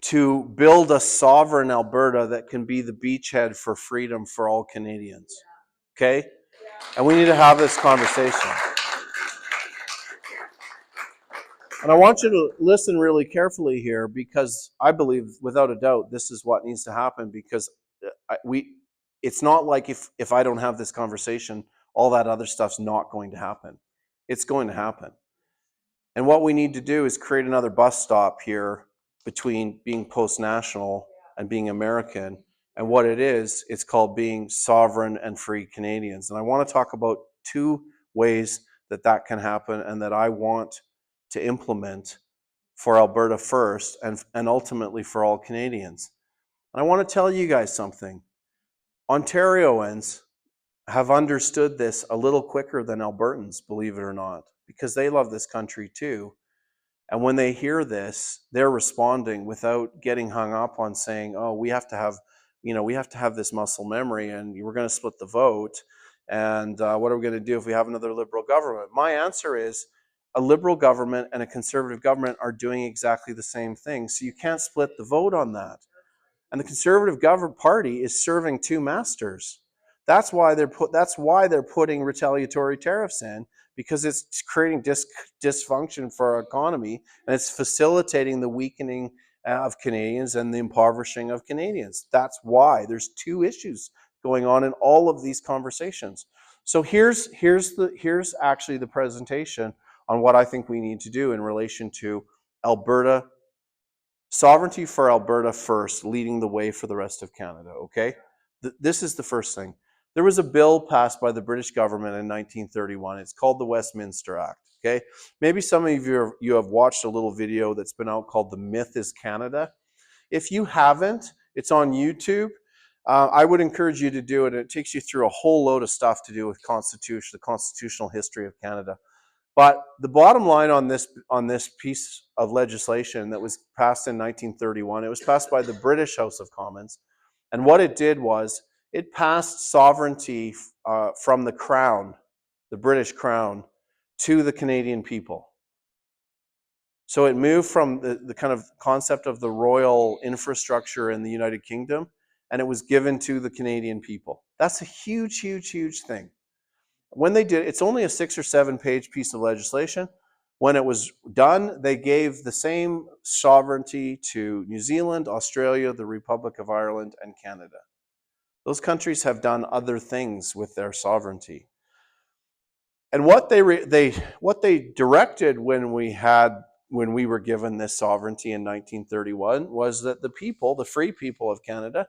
to build a sovereign Alberta that can be the beachhead for freedom for all Canadians. Okay? And we need to have this conversation. And I want you to listen really carefully here, because I believe, without a doubt, this is what needs to happen, because it's not like if I don't have this conversation, all that other stuff's not going to happen. It's going to happen. And what we need to do is create another bus stop here between being post-national and being American. And what it is, it's called being sovereign and free Canadians. And I want to talk about two ways that that can happen and that I want to implement for Alberta first and ultimately for all Canadians. And I want to tell you guys something. Ontarians have understood this a little quicker than Albertans, believe it or not, because they love this country too. And when they hear this, they're responding without getting hung up on saying, oh, we have to have, we have to have this muscle memory and we're going to split the vote. And what are we going to do if we have another Liberal government? My answer is a Liberal government and a Conservative government are doing exactly the same thing. So you can't split the vote on that. And the Conservative Party is serving two masters. That's why they're putting retaliatory tariffs in, because it's creating dysfunction for our economy and it's facilitating the weakening of Canadians and the impoverishing of Canadians. That's why there's two issues going on in all of these conversations. So here's actually the presentation on what I think we need to do in relation to Alberta. Sovereignty for Alberta first, leading the way for the rest of Canada, okay? This is the first thing. There was a bill passed by the British government in 1931. It's called the Westminster Act, okay? Maybe some of you have watched a little video that's been out called The Myth is Canada. If you haven't, it's on YouTube. I would encourage you to do it. It takes you through a whole load of stuff to do with the constitutional history of Canada. But the bottom line on this piece of legislation that was passed in 1931, it was passed by the British House of Commons. And what it did was it passed sovereignty from the Crown, the British Crown, to the Canadian people. So it moved from the kind of concept of the royal infrastructure in the United Kingdom, and it was given to the Canadian people. That's a huge, huge, huge thing. When they did, it's only a 6 or 7 page piece of legislation. When it was done, they gave the same sovereignty to New Zealand, Australia, the Republic of Ireland, and Canada. Those countries have done other things with their sovereignty. And what they directed when we were given this sovereignty in 1931 was that the people, the free people of Canada,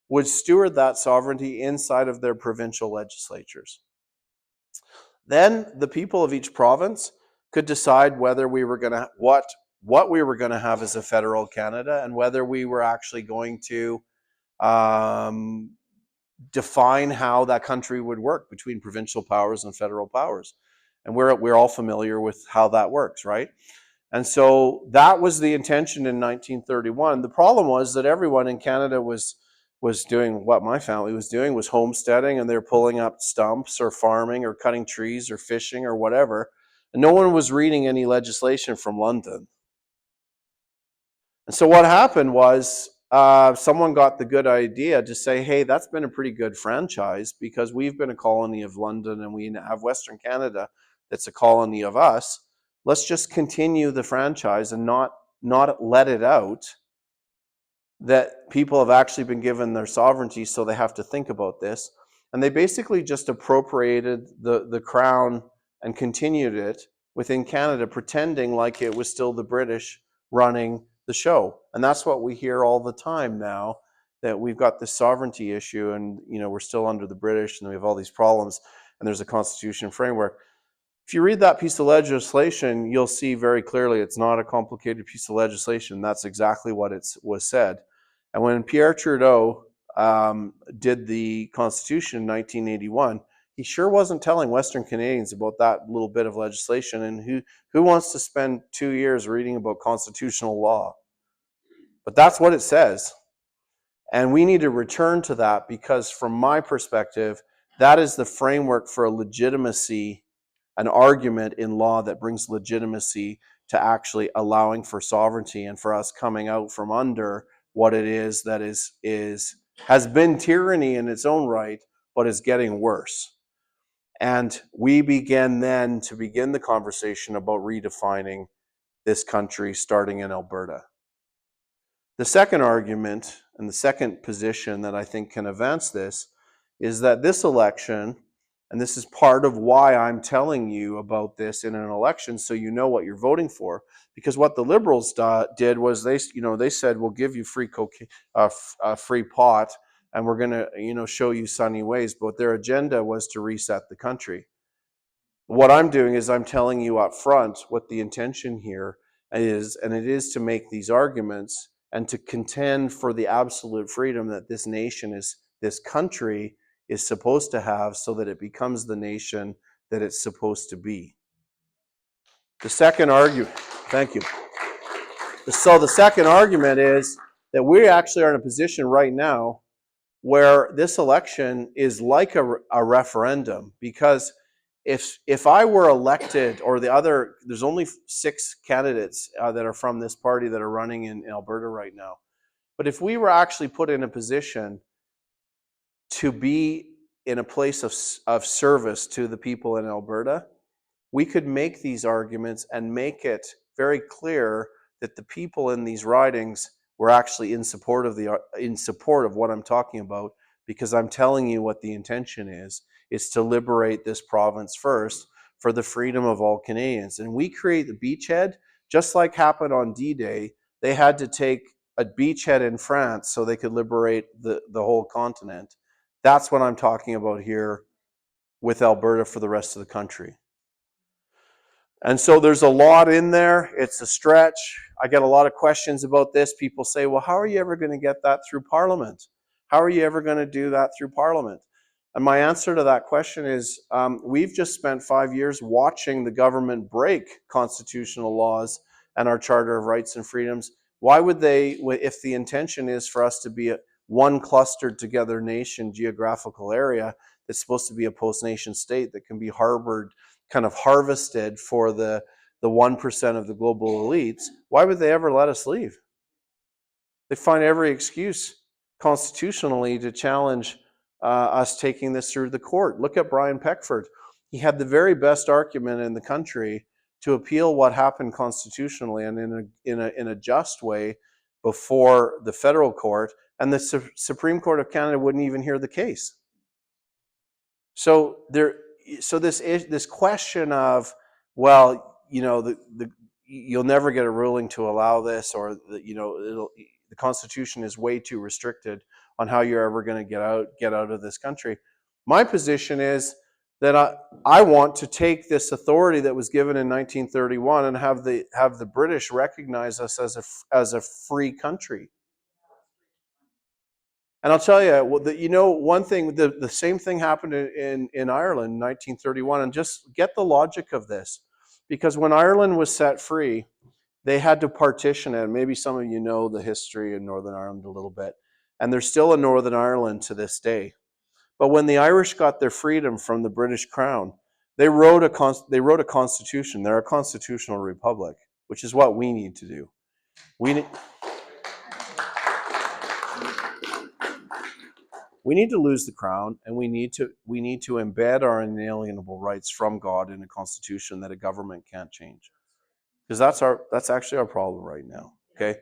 would steward that sovereignty inside of their provincial legislatures. Then the people of each province could decide whether we were going to what we were going to have as a federal Canada and whether we were actually going to define how that country would work between provincial powers and federal powers. And we're all familiar with how that works, right? And so that was the intention in 1931. The problem was that everyone in Canada was doing what my family was doing, was homesteading, and they're pulling up stumps or farming or cutting trees or fishing or whatever. And no one was reading any legislation from London. And so what happened was someone got the good idea to say, hey, that's been a pretty good franchise because we've been a colony of London and we have Western Canada that's a colony of us. Let's just continue the franchise and not let it out that people have actually been given their sovereignty, so they have to think about this. And they basically just appropriated the crown and continued it within Canada, pretending like it was still the British running the show. And that's what we hear all the time now, that we've got this sovereignty issue and we're still under the British and we have all these problems and there's a constitution framework. If you read that piece of legislation, you'll see very clearly it's not a complicated piece of legislation. That's exactly what was said. And when Pierre Trudeau did the Constitution in 1981, he sure wasn't telling Western Canadians about that little bit of legislation. And who wants to spend 2 years reading about constitutional law? But that's what it says. And we need to return to that because from my perspective, that is the framework for a legitimacy, an argument in law that brings legitimacy to actually allowing for sovereignty and for us coming out from under what it is that has been tyranny in its own right, but is getting worse. And we begin then to begin the conversation about redefining this country starting in Alberta. The second argument and the second position that I think can advance this is that this election, and this is part of why I'm telling you about this in an election so you know what you're voting for, because what the Liberals did was they said we'll give you free cocaine, free pot, and we're going to show you sunny ways, but their agenda was to reset the country. What I'm doing is I'm telling you up front what the intention here is, and it is to make these arguments and to contend for the absolute freedom that this country is supposed to have so that it becomes the nation that it's supposed to be. The second argument, thank you. So the second argument is that we actually are in a position right now where this election is like a referendum, because if I were elected, or there's only 6 candidates that are from this party that are running in Alberta right now. But if we were actually put in a position to be in a place of service to the people in Alberta, we could make these arguments and make it very clear that the people in these ridings were actually in support of what I'm talking about, because I'm telling you what the intention is to liberate this province first for the freedom of all Canadians. And we create the beachhead, just like happened on D-Day. They had to take a beachhead in France so they could liberate the whole continent. That's what I'm talking about here with Alberta for the rest of the country. And so there's a lot in there. It's a stretch. I get a lot of questions about this. People say, well, how are you ever going to get that through Parliament? How are you ever going to do that through Parliament? And my answer to that question is, we've just spent 5 years watching the government break constitutional laws and our Charter of Rights and Freedoms. Why would they, if the intention is for us to be one clustered together nation, geographical area that's supposed to be a post-nation state that can be harvested for the 1% of the global elites, why would they ever let us leave? They find every excuse constitutionally to challenge us taking this through the court. Look at Brian Peckford. He had the very best argument in the country to appeal what happened constitutionally and in a just way before the federal court, and the Supreme Court of Canada wouldn't even hear the case. So this question of, well, you'll never get a ruling to allow this, or the Constitution is way too restricted on how you're ever going to get out of this country. My position is that I want to take this authority that was given in 1931 and have the British recognize us as a free country. And I'll tell you, one thing, the same thing happened in Ireland in 1931, and just get the logic of this. Because when Ireland was set free, they had to partition it. Maybe some of you know the history in Northern Ireland a little bit. And there's still a Northern Ireland to this day. But when the Irish got their freedom from the British Crown, they wrote a constitution. They're a constitutional republic, which is what we need to do. We need to lose the crown, and we need to embed our inalienable rights from God in a constitution that a government can't change. Because that's actually our problem right now. Okay?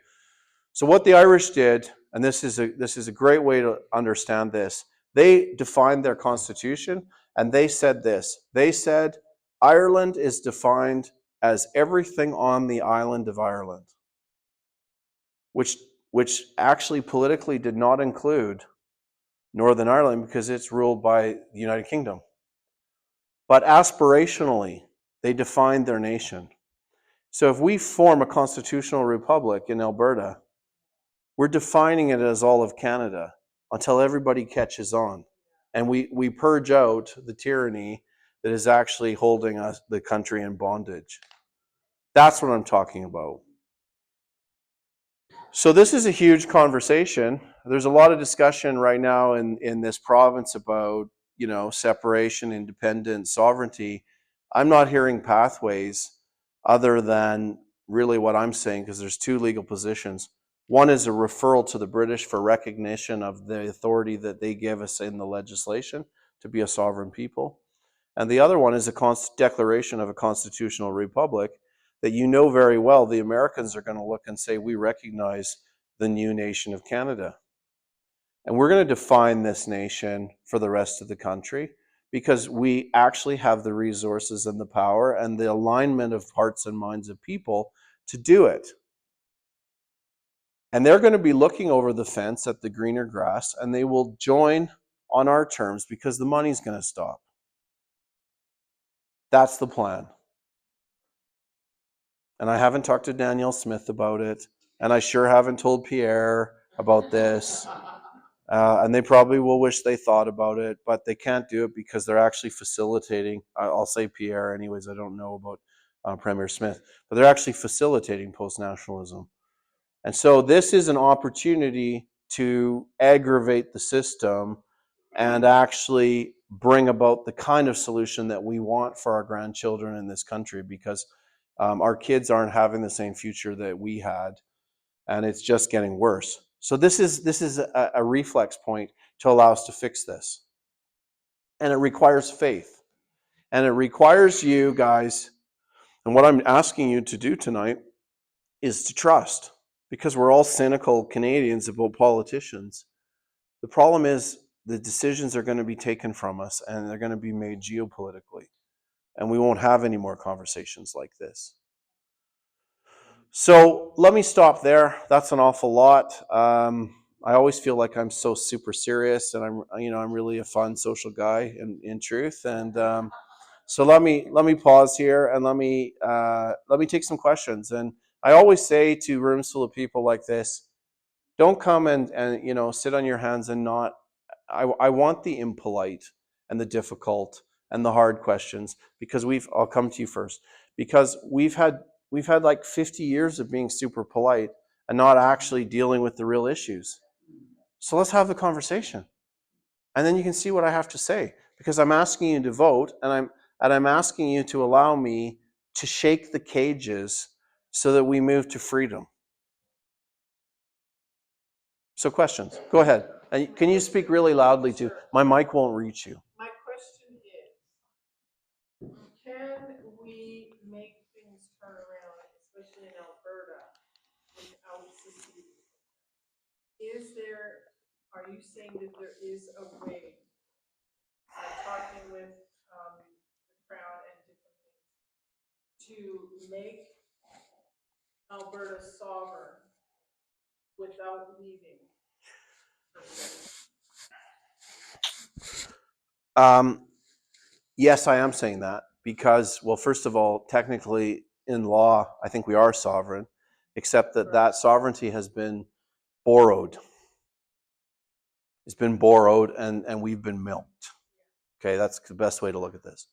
So what the Irish did, and this is a great way to understand this, they defined their constitution, and they said this. They said Ireland is defined as everything on the island of Ireland, which actually politically did not include Northern Ireland, because it's ruled by the United Kingdom. But aspirationally, they defined their nation. So if we form a constitutional republic in Alberta, we're defining it as all of Canada until everybody catches on. And we purge out the tyranny that is actually holding the country in bondage. That's what I'm talking about. So this is a huge conversation. There's a lot of discussion right now in this province about, separation, independence, sovereignty. I'm not hearing pathways other than really what I'm saying, because there's 2 legal positions. One is a referral to the British for recognition of the authority that they give us in the legislation to be a sovereign people. And the other one is a declaration of a constitutional republic that very well the Americans are going to look and say, we recognize the new nation of Canada. And we're going to define this nation for the rest of the country because we actually have the resources and the power and the alignment of hearts and minds of people to do it. And they're going to be looking over the fence at the greener grass, and they will join on our terms because the money's going to stop. That's the plan. And I haven't talked to Danielle Smith about it, and I sure haven't told Pierre about this. And they probably will wish they thought about it, but they can't do it because they're actually facilitating. I'll say Pierre anyways, I don't know about Premier Smith, but they're actually facilitating post-nationalism. And so this is an opportunity to aggravate the system and actually bring about the kind of solution that we want for our grandchildren in this country, because our kids aren't having the same future that we had, and it's just getting worse. So this is a reflex point to allow us to fix this. And it requires faith. And it requires you guys, and what I'm asking you to do tonight is to trust, because we're all cynical Canadians about politicians. The problem is the decisions are going to be taken from us, and they're going to be made geopolitically. And we won't have any more conversations like this. So let me stop there. That's an awful lot. I always feel like I'm so super serious, and I'm really a fun social guy in truth. And so let me pause here, and let me take some questions. And I always say to rooms full of people like this, don't come and sit on your hands and not. I want the impolite and the difficult and the hard questions, because I'll come to you first, because we've had like 50 years of being super polite and not actually dealing with the real issues. So let's have the conversation, and then you can see what I have to say, because I'm asking you to vote, and I'm asking you to allow me to shake the cages so that we move to freedom. So questions, go ahead. And can you speak really loudly too? My mic won't reach you. My question is, can we make things turn around, especially in Alberta, without seceding? Are you saying that there is a way? I'm talking with the Crown and different things to make Alberta sovereign without leaving. Yes, I am saying that because, well, first of all, technically in law, I think we are sovereign, except that sovereignty has been borrowed. It's been borrowed, and we've been milked. Okay, that's the best way to look at this.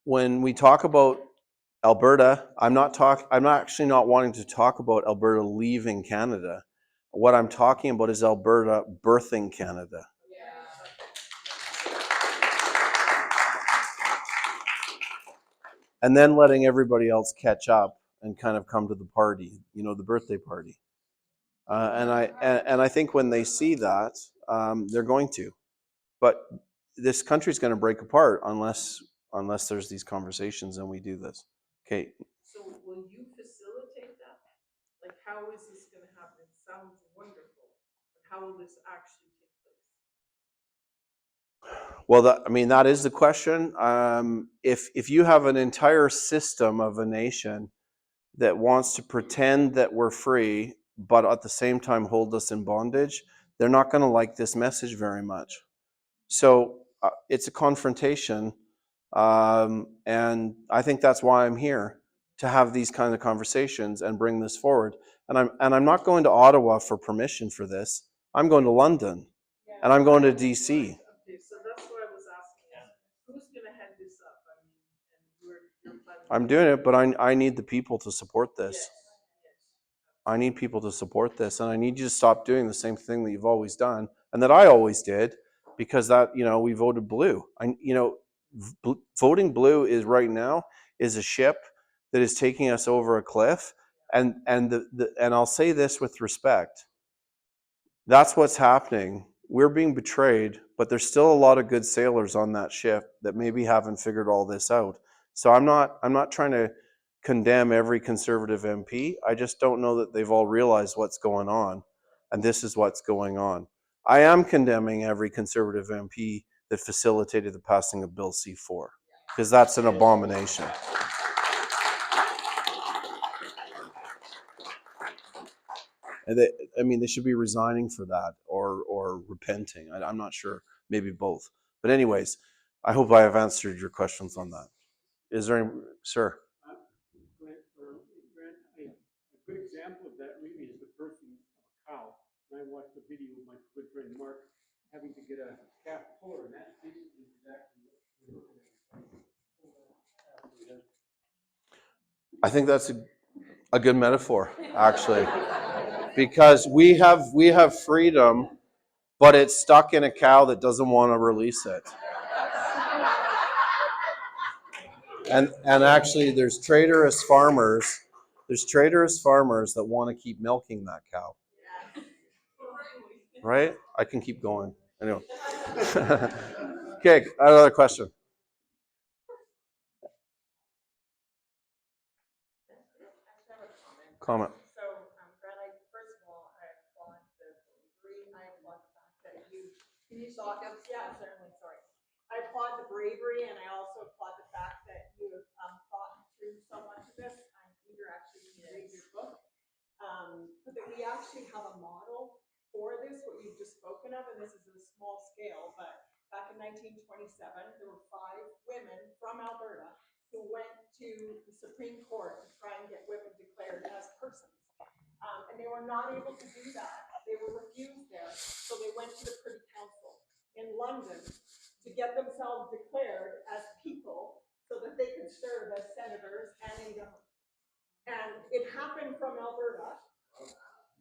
When we talk about Alberta, I'm actually not wanting to talk about Alberta leaving Canada. What I'm talking about is Alberta birthing Canada. And then letting everybody else catch up and kind of come to the party, the birthday party. And I think when they see that, they're going to. But this country's going to break apart unless there's these conversations and we do this. Okay. So will you facilitate that? Like, how is this going to happen? It sounds wonderful, but how will this actually take place? Well, that is the question. If you have an entire system of a nation that wants to pretend that we're free, but at the same time hold us in bondage, they're not going to like this message very much. So it's a confrontation, and I think that's why I'm here, to have these kind of conversations and bring this forward. And I'm not going to Ottawa for permission for this. I'm going to London, and I'm going to DC. Okay, so that's what I was asking. Who's going to head this up? I mean, and you're planning. I'm doing it, but I need the people to support this. Yes. I need people to support this, and I need you to stop doing the same thing that you've always done and that I always did, because that, we voted blue. Voting blue is right now is a ship that is taking us over a cliff, and I'll say this with respect. That's what's happening. We're being betrayed, but there's still a lot of good sailors on that ship that maybe haven't figured all this out. So I'm not trying to condemn every Conservative MP. I just don't know that they've all realized what's going on, and this is what's going on. I am condemning every Conservative MP that facilitated the passing of Bill C-4, because that's an abomination. And they should be resigning for that or repenting. I'm not sure, maybe both. But anyways, I hope I have answered your questions on that. Is there any, sir? A good example of that really is the birthing of a cow. And I watched a video of my good friend Mark having to get a calf puller, and that's basically exactly what we're looking at. I think that's a good metaphor, actually, because we have freedom, but it's stuck in a cow that doesn't want to release it. And actually, there's traitorous farmers that want to keep milking that cow. Right? I can keep going. Anyway. Okay, another question. Comment. So, Brad, first of all, I applaud the bravery. I applaud the fact that you. Can you talk up? Yeah, certainly. Sorry. I applaud the bravery, and I also applaud the fact that you have thought through so much of this. I'm eager actually to read your book, but that we actually have a model for this. What you've just spoken of, and this is a small scale, but back in 1927, there were 5 women from Alberta who went to the Supreme Court to try and get women declared as persons. And they were not able to do that. They were refused there. So they went to the Privy Council in London to get themselves declared as people so that they could serve as senators and in government. And it happened from Alberta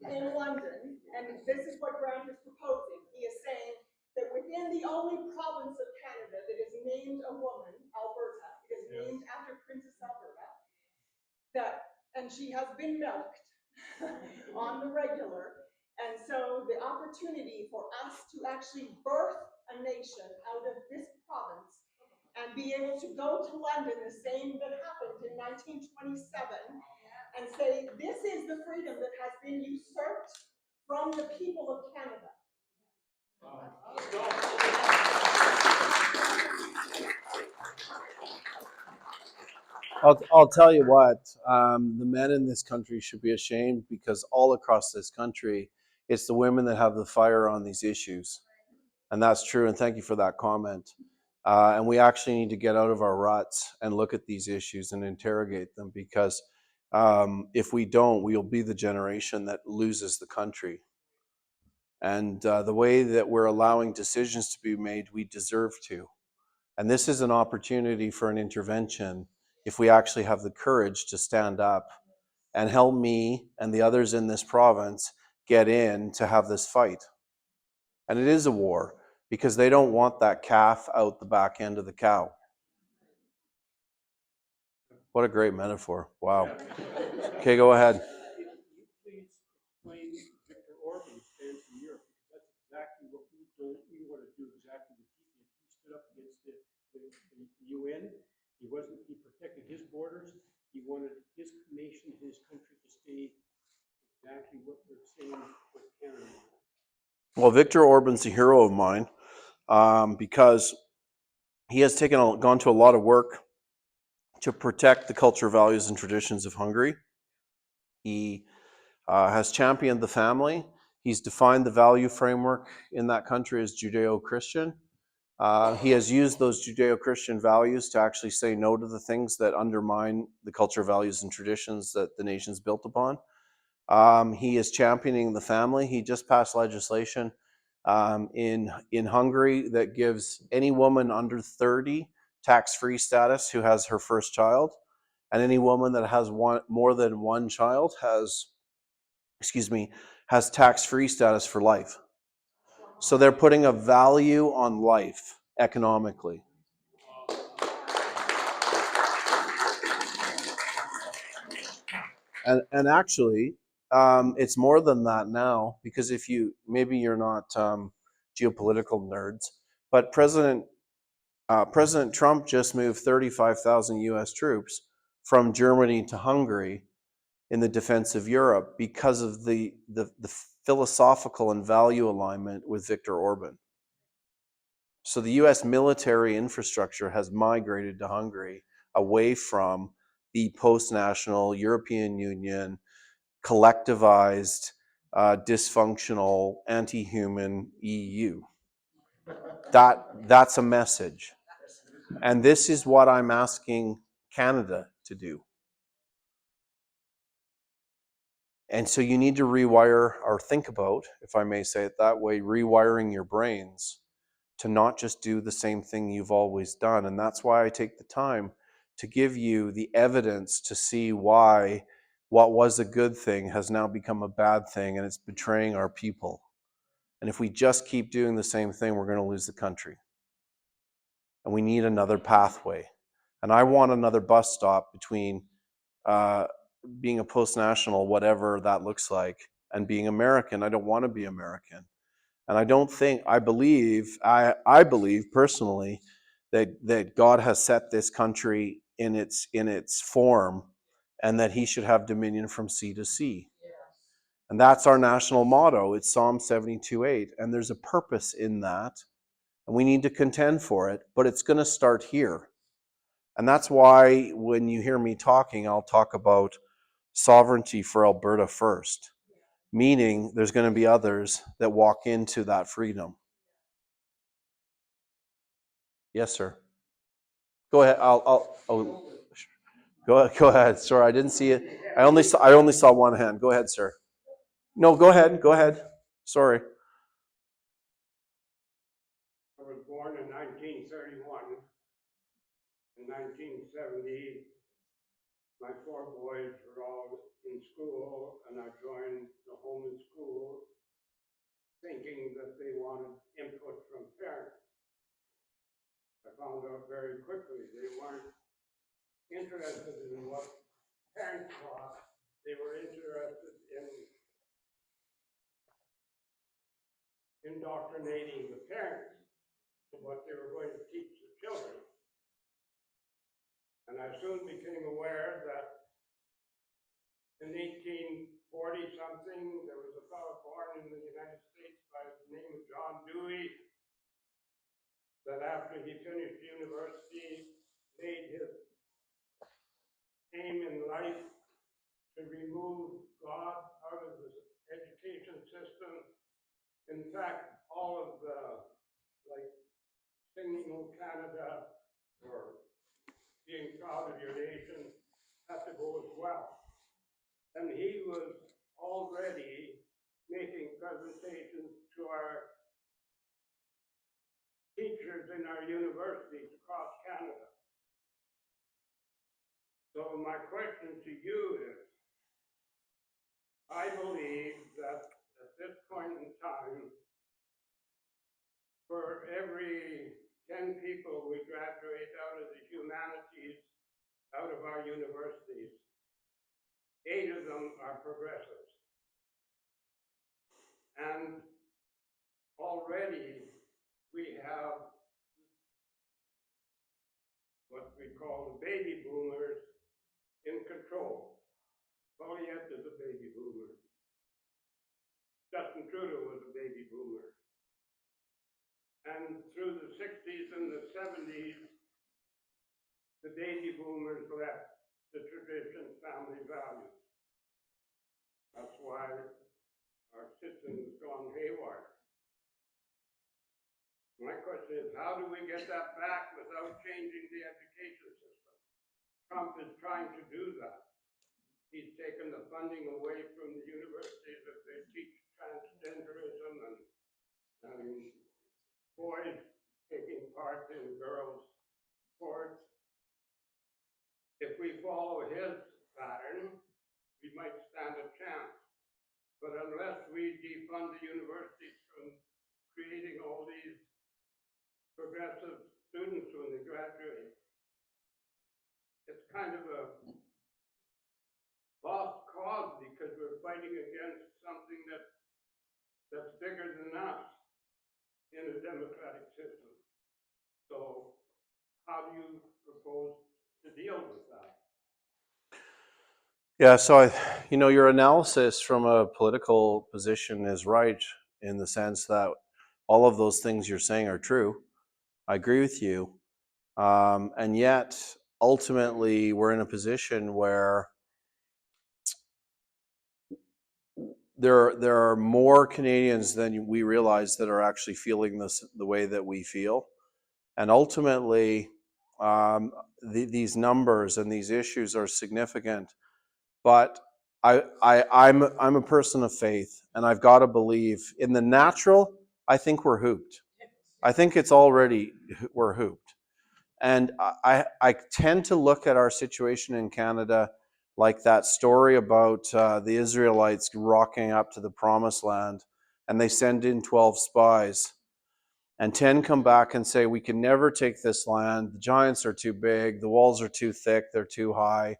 in London, and this is what Grant is proposing. He is saying that within the only province of Canada that is named a woman, Alberta, it is named after Princess Alberta, and she has been milked on the regular. And so the opportunity for us to actually birth a nation out of this province and be able to go to London, the same that happened in 1927, and say, this is the freedom that has been usurped from the people of Canada. I'll tell you what, the men in this country should be ashamed, because all across this country, it's the women that have the fire on these issues. And that's true, and thank you for that comment. And we actually need to get out of our ruts and look at these issues and interrogate them, because if we don't, we'll be the generation that loses the country. And the way that we're allowing decisions to be made, we deserve to. And this is an opportunity for an intervention if we actually have the courage to stand up and help me and the others in this province get in to have this fight. And it is a war, because they don't want that calf out the back end of the cow. What a great metaphor. Wow. Okay, go ahead. Please explain Viktor Orban's stance in Europe, because that's exactly what we want to do exactly what he did. He stood up against the UN. He protected his borders. He wanted his nation, his country to stay exactly what they're saying with Canada. Well, Viktor Orban's a hero of mine, because he has gone to a lot of work to protect the culture, values, and traditions of Hungary. He has championed the family. He's defined the value framework in that country as Judeo-Christian. He has used those Judeo-Christian values to actually say no to the things that undermine the culture, values, and traditions that the nation's built upon. He is championing the family. He just passed legislation in Hungary that gives any woman under 30 tax-free status who has her first child, and any woman that has more than one child has tax-free status for life. So they're putting a value on life economically. And actually, it's more than that now, because maybe you're not geopolitical nerds, but President Trump just moved 35,000 U.S. troops from Germany to Hungary in the defense of Europe because of the philosophical and value alignment with Viktor Orban. So the US military infrastructure has migrated to Hungary away from the post-national European Union, collectivized, dysfunctional, anti-human EU. That's a message. And this is what I'm asking Canada to do. And so you need to rewire, or think about, if I may say it that way, rewiring your brains to not just do the same thing you've always done. And that's why I take the time to give you the evidence to see why what was a good thing has now become a bad thing, and it's betraying our people. And if we just keep doing the same thing, we're going to lose the country. And we need another pathway. And I want another bus stop between being a post-national, whatever that looks like, and being American. I don't want to be American. And I don't think, I believe personally that God has set this country in its form, and that he should have dominion from sea to sea. And that's our national motto. It's Psalm 72:8. And there's a purpose in that. And we need to contend for it, but it's going to start here. And that's why when you hear me talking, I'll talk about sovereignty for Alberta first, meaning there's going to be others that walk into that freedom. Yes, sir. Go ahead. Go ahead. Sorry, I didn't see it. I only saw one hand. Go ahead, sir. No, go ahead. Go ahead. Sorry. I was born in 1931. In 1970, my 4 boys were all in school, and I joined the home and school thinking that they wanted input from parents. I found out very quickly they weren't interested in what parents thought. They were interested in indoctrinating the parents to what they were going to teach the children. And I soon became aware that in 1840-something, there was a fellow born in the United States by the name of John Dewey, that after he finished university, made his aim in life to remove God out of the education system. In fact, all of the, like, singing "O Canada" or being proud of your nation had to go as well. And he was already making presentations to our teachers in our universities across Canada. So my question to you is, I believe that at this point in time, for every 10 people we graduate out of the humanities, out of our universities, 8 of them are progressives. And already we have what we call the baby boomers in control. Joliet is a baby boomer. Justin Trudeau was a baby boomer. And through the 60s and the 70s, the baby boomers left the tradition, family values. That's why our system has gone haywire. My question is, how do we get that back without changing the education system? Trump is trying to do that. He's taken the funding away from the universities that they teach transgenderism and boys taking part in girls' sports. If we follow his pattern, we might stand a chance. But unless we defund the universities from creating all these progressive students when they graduate, it's kind of a lost cause because we're fighting against something that's bigger than us in a democratic system. So how do you propose to deal with that? Yeah, so your analysis from a political position is right in the sense that all of those things you're saying are true. I agree with you. And yet, ultimately, we're in a position where there are more Canadians than we realize that are actually feeling this the way that we feel. And ultimately, these numbers and these issues are significant. But I'm a person of faith, and I've got to believe in the natural. I think we're hooped. I think it's already we're hooped. And I tend to look at our situation in Canada like that story about the Israelites rocking up to the promised land, and they send in 12 spies, and 10 come back and say, we can never take this land. The giants are too big. The walls are too thick. They're too high.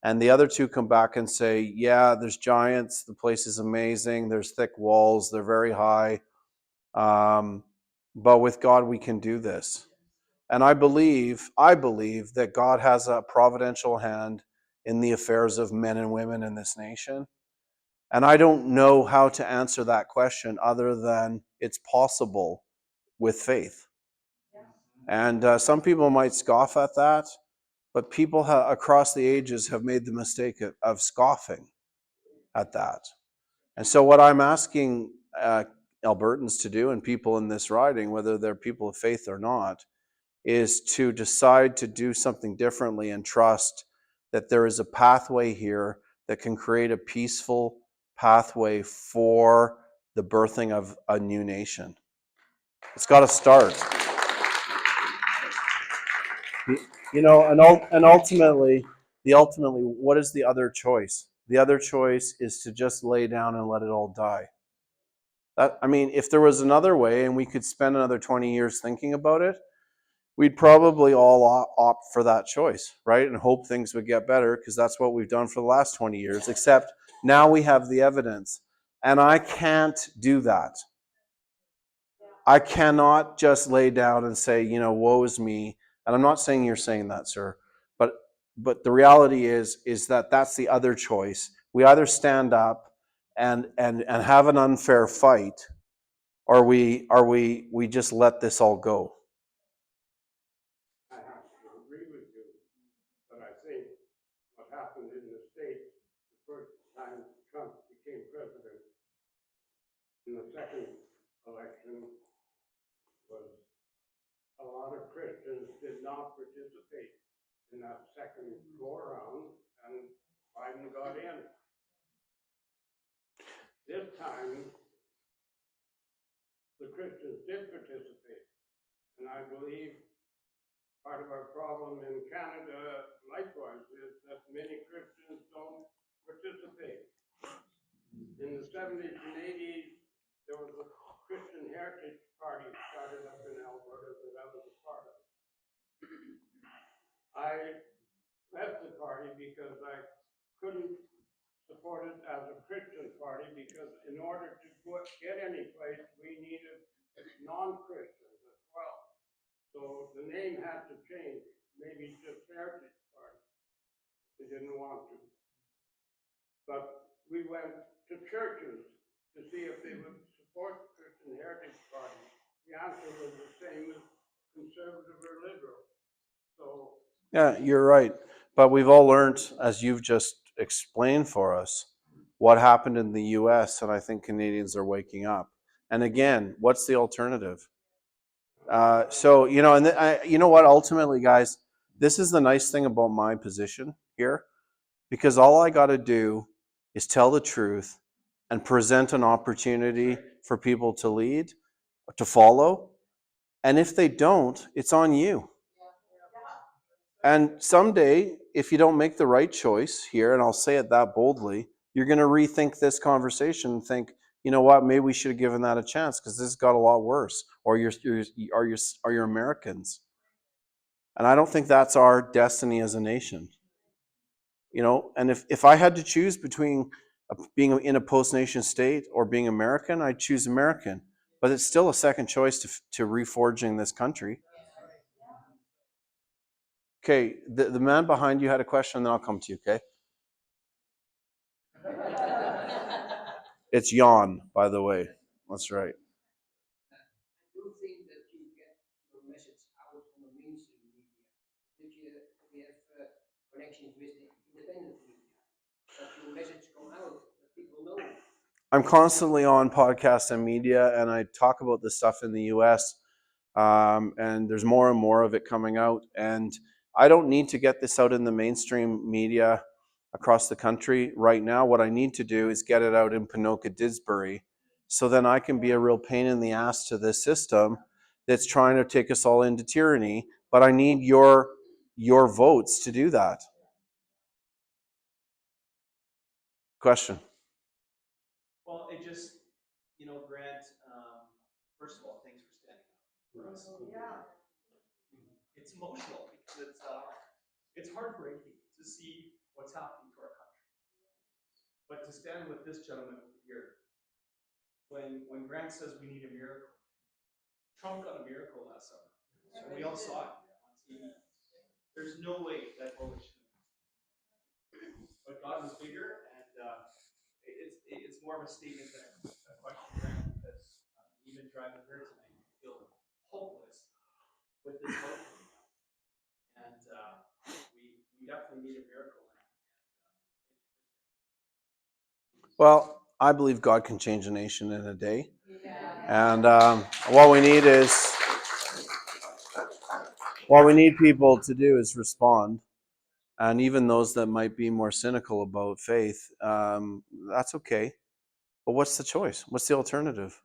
And the other two come back and say, yeah, there's giants. The place is amazing. There's thick walls. They're very high. But with God, we can do this. And I believe that God has a providential hand in the affairs of men and women in this nation. And I don't know how to answer that question other than it's possible with faith. And some people might scoff at that, but people across the ages have made the mistake of scoffing at that. And so what I'm asking Albertans to do, and people in this riding, whether they're people of faith or not, is to decide to do something differently and trust that there is a pathway here that can create a peaceful pathway for the birthing of a new nation. It's got to start. And ultimately, what is the other choice? The other choice is to just lay down and let it all die. If there was another way and we could spend another 20 years thinking about it, we'd probably all opt for that choice, right? And hope things would get better, because that's what we've done for the last 20 years, except now we have the evidence. And I can't do that. I cannot just lay down and say, woe is me. And I'm not saying you're saying that, sir, but the reality is that that's the other choice. We either stand up and have an unfair fight, or we just let this all go. I have to agree with you, but I think what happened in the States the first time Trump became president in the second election was a lot of Christians did not participate in that second go-around, and Biden got in. This time, the Christians did participate, and I believe part of our problem in Canada, likewise, is that many Christians don't participate. In the 70s and 80s, there was a Christian Heritage Party started up in Alberta that I was a part of. I left the party because I couldn't support it as a Christian party, because in order to get any place, we needed non-Christians as well. So the name had to change, maybe just Heritage Party. They didn't want to. But we went to churches to see if they would support the Christian Heritage Party. The answer was the same as conservative or liberal. So Yeah, you're right. But we've all learned, as you've just explained for us, what happened in the US, and I think Canadians are waking up. And again, what's the alternative? You know what, ultimately, guys, this is the nice thing about my position here, because all I got to do is tell the truth and present an opportunity for people to lead, to follow. And if they don't, it's on you. And someday, if you don't make the right choice here, and I'll say it that boldly, you're going to rethink this conversation and think, you know what, maybe we should have given that a chance, because this got a lot worse. Or you're Americans. And I don't think that's our destiny as a nation. And if I had to choose between being in a post-nation state or being American, I'd choose American. But it's still a second choice to reforging this country. Okay, the man behind you had a question, and then I'll come to you, okay? It's yawn, by the way. That's right. I do think that you get your message out on the mainstream media. If you have connections with the independent media, that your message come out, that people know. I'm constantly on podcasts and media, and I talk about this stuff in the U.S. And there's more and more of it coming out. And I don't need to get this out in the mainstream media across the country right now. What I need to do is get it out in Ponoka-Didsbury, so then I can be a real pain in the ass to this system that's trying to take us all into tyranny. But I need your votes to do that. Question. Well, it just, Grant, first of all, thanks for standing up for us. Yeah. It's emotional because it's heartbreaking to see what's happening to our country. But to stand with this gentleman over here, when Grant says we need a miracle, Trump got a miracle last summer. So we all saw it on TV. There's no way that vote should have missed. But God was bigger, and it's more of a statement than a question, Grant, because even driving here tonight, you feel hopeless with this vote coming out. And we definitely need a miracle. Well, I believe God can change a nation in a day. Yeah. And what we need people to do is respond. And even those that might be more cynical about faith, that's okay. But what's the choice? What's the alternative?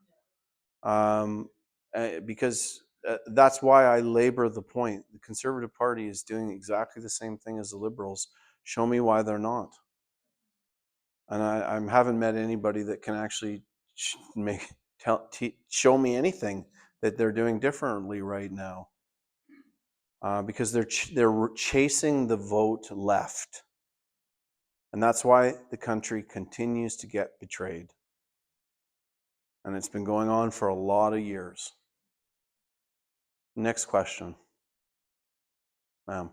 Because that's why I labor the point. The Conservative Party is doing exactly the same thing as the Liberals. Show me why they're not. And I haven't met anybody that can actually show me anything that they're doing differently right now. Because they're chasing the vote left. And that's why the country continues to get betrayed. And it's been going on for a lot of years. Next question. Ma'am.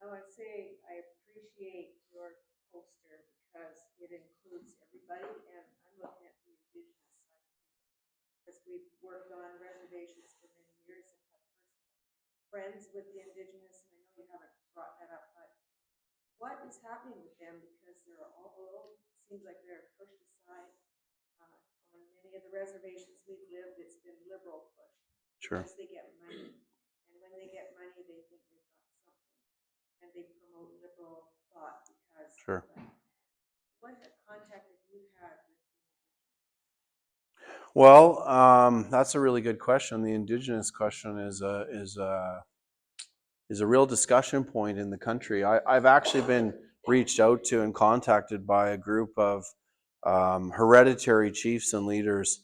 I would say I appreciate your poster because it includes everybody, and I'm looking at the Indigenous side of things. Because we've worked on reservations for many years and have personal friends with the Indigenous, and I know you haven't brought that up, but what is happening with them? Because they're all below, seems like they're pushed aside. On many of the reservations we've lived, it's been liberal push. Sure. Because they get money. And when they get money, they think they've got something. And they promote liberal thought because Sure. what contact have you had with the Indigenous? Well, that's a really good question. The Indigenous question is a real discussion point in the country. I've actually been reached out to and contacted by a group of hereditary chiefs and leaders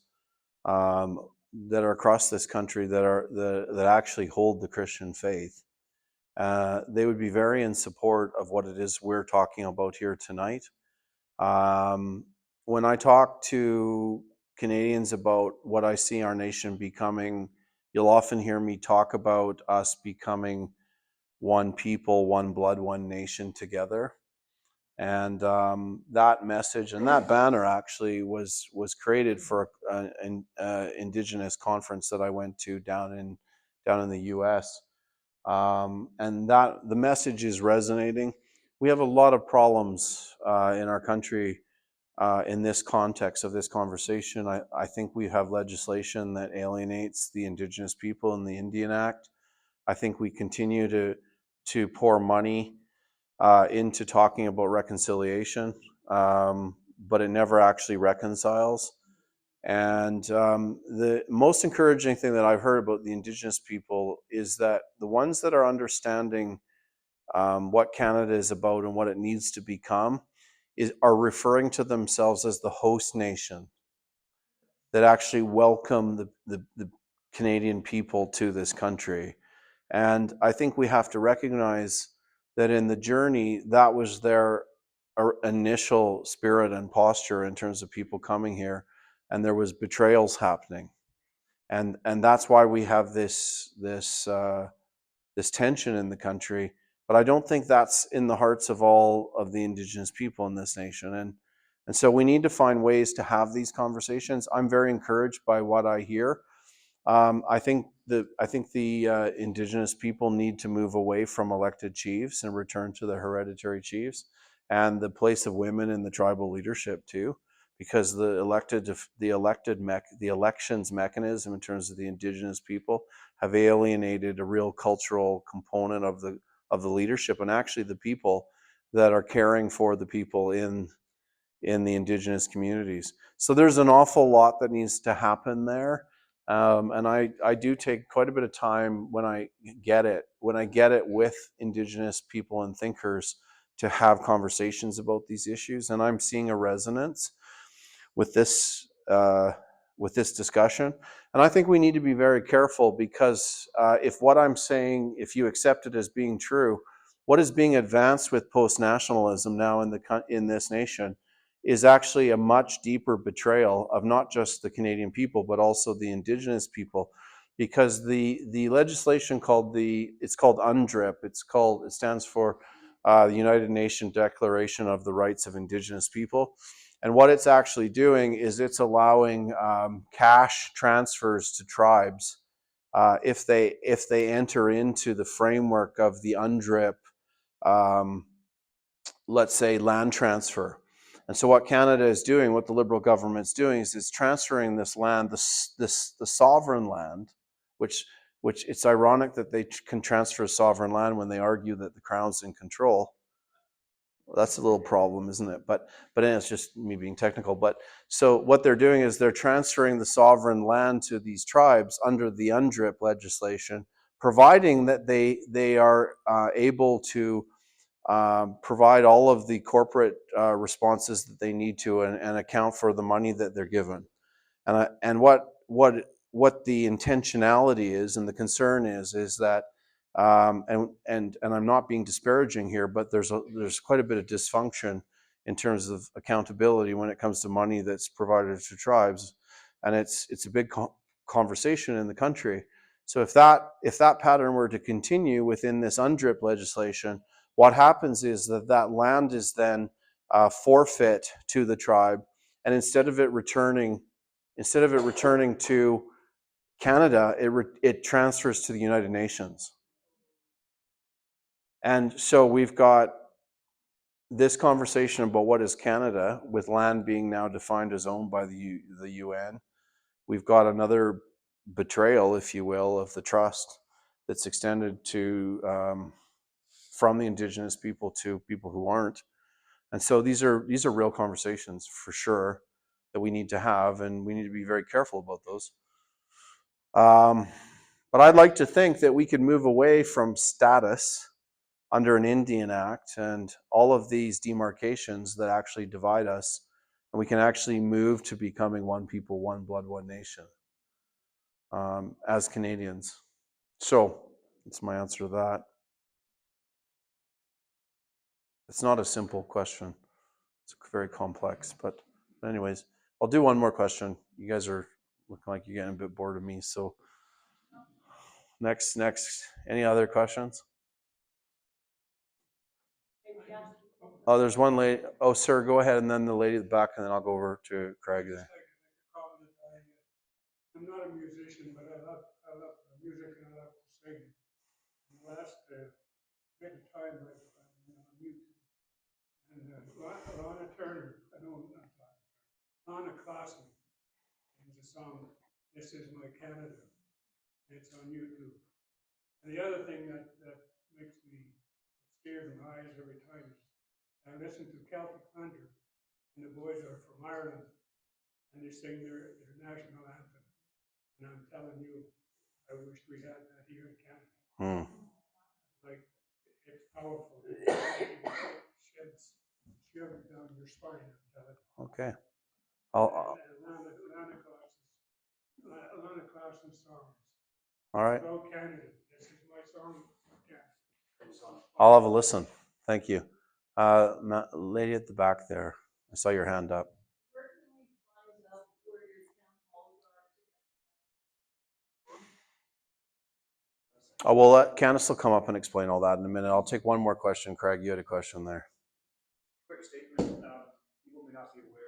that are across this country that actually hold the Christian faith. They would be very in support of what it is we're talking about here tonight. When I talk to Canadians about what I see our nation becoming, you'll often hear me talk about us becoming one people, one blood, one nation together. And that message and that banner actually was created for an Indigenous conference that I went to down in the U.S. And that the message is resonating. We have a lot of problems in our country in this context of this conversation. I think we have legislation that alienates the Indigenous people in the Indian Act. I think we continue to pour money into talking about reconciliation, but it never actually reconciles. And the most encouraging thing that I've heard about the Indigenous people is that the ones that are understanding what Canada is about and what it needs to become are referring to themselves as the host nation that actually welcome the Canadian people to this country. And I think we have to recognize that in the journey, that was their initial spirit and posture in terms of people coming here, and there was betrayals happening, and that's why we have this tension in the country. But I don't think that's in the hearts of all of the Indigenous people in this nation. And And so we need to find ways to have these conversations. I'm very encouraged by what I hear. I think the Indigenous people need to move away from elected chiefs and return to the hereditary chiefs and the place of women in the tribal leadership too, because the elections mechanism in terms of the Indigenous people have alienated a real cultural component of the leadership, and actually the people that are caring for the people in the Indigenous communities. So there's an awful lot that needs to happen there. And I do take quite a bit of time when I get it with Indigenous people and thinkers to have conversations about these issues. And I'm seeing a resonance with this discussion. And I think we need to be very careful, because if what I'm saying, if you accept it as being true, what is being advanced with post-nationalism now in this nation is actually a much deeper betrayal of not just the Canadian people, but also the Indigenous people, because the legislation it's called UNDRIP. It stands for the United Nations Declaration of the Rights of Indigenous People. And what it's actually doing is it's allowing cash transfers to tribes if they enter into the framework of the UNDRIP, let's say, land transfer. And so what Canada is doing, what the Liberal government's doing, is it's transferring this land, the sovereign land, which it's ironic that they can transfer sovereign land when they argue that the Crown's in control. Well, that's a little problem, isn't it? But it's just me being technical. But so what they're doing is they're transferring the sovereign land to these tribes under the UNDRIP legislation, providing that they are able to provide all of the corporate responses that they need to, and account for the money that they're given. And what the intentionality is, and the concern is that, and I'm not being disparaging here, but there's quite a bit of dysfunction in terms of accountability when it comes to money that's provided to tribes, and it's a big conversation in the country. So if that pattern were to continue within this UNDRIP legislation, what happens is that land is then forfeit to the tribe, and instead of it returning to Canada, it transfers to the United Nations. And so we've got this conversation about what is Canada, with land being now defined as owned by the UN. We've got another betrayal, if you will, of the trust that's extended to from the Indigenous people to people who aren't. And so these are real conversations for sure that we need to have, and we need to be very careful about those. But I'd like to think that we could move away from status under an Indian Act and all of these demarcations that actually divide us, and we can actually move to becoming one people, one blood, one nation as Canadians. So that's my answer to that. It's not a simple question. It's very complex, but anyways, I'll do one more question. You guys are looking like you're getting a bit bored of me, so next, any other questions? Oh, there's one lady. Oh, sir, go ahead, and then the lady at the back, and then I'll go over to Craig there. I'm not a musician, but I love music and I love to sing. In the last bit of time, I've been on YouTube. And Lana Turner, Lana Clausen sings a song, "This Is My Canada." It's on YouTube. And the other thing that makes me tears in my eyes every time is I listen to Celtic Thunder, and the boys are from Ireland, and they sing their national anthem. And I'm telling you, I wish we had that here in Canada. Like, it's powerful. It sheds shivers down your spine, I'm telling you. Okay. Lana Clausen's songs. All right. Hello, Canada. This is my song. Canada. I'll have a listen. Thank you. Lady at the back there, I saw your hand up. Oh, well, Candice will come up and explain all that in a minute. I'll take one more question. Craig, you had a question there. Quick statement. People may not be aware.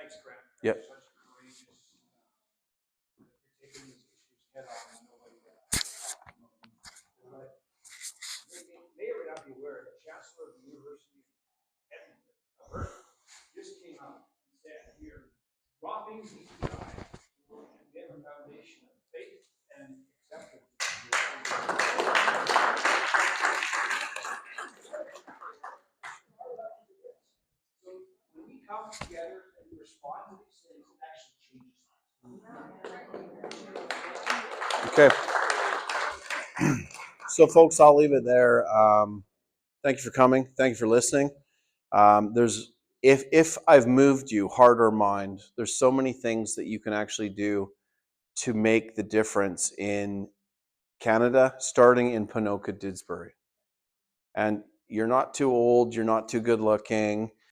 Thanks, Grant. Yep. Such courageous, you're taking these issues head on. I know what may or may not be aware, the Chancellor of the University of Edmonton, Alberta, just came out and said, we are dropping DEI and we have a foundation of faith and acceptance. So when we come together and respond to these things, it actually changes things. Okay. So, folks, I'll leave it there. Thank you for coming. Thank you for listening. There's if I've moved you, heart or mind, there's so many things that you can actually do to make the difference in Canada, starting in Ponoka-Didsbury. And you're not too old, you're not too good looking.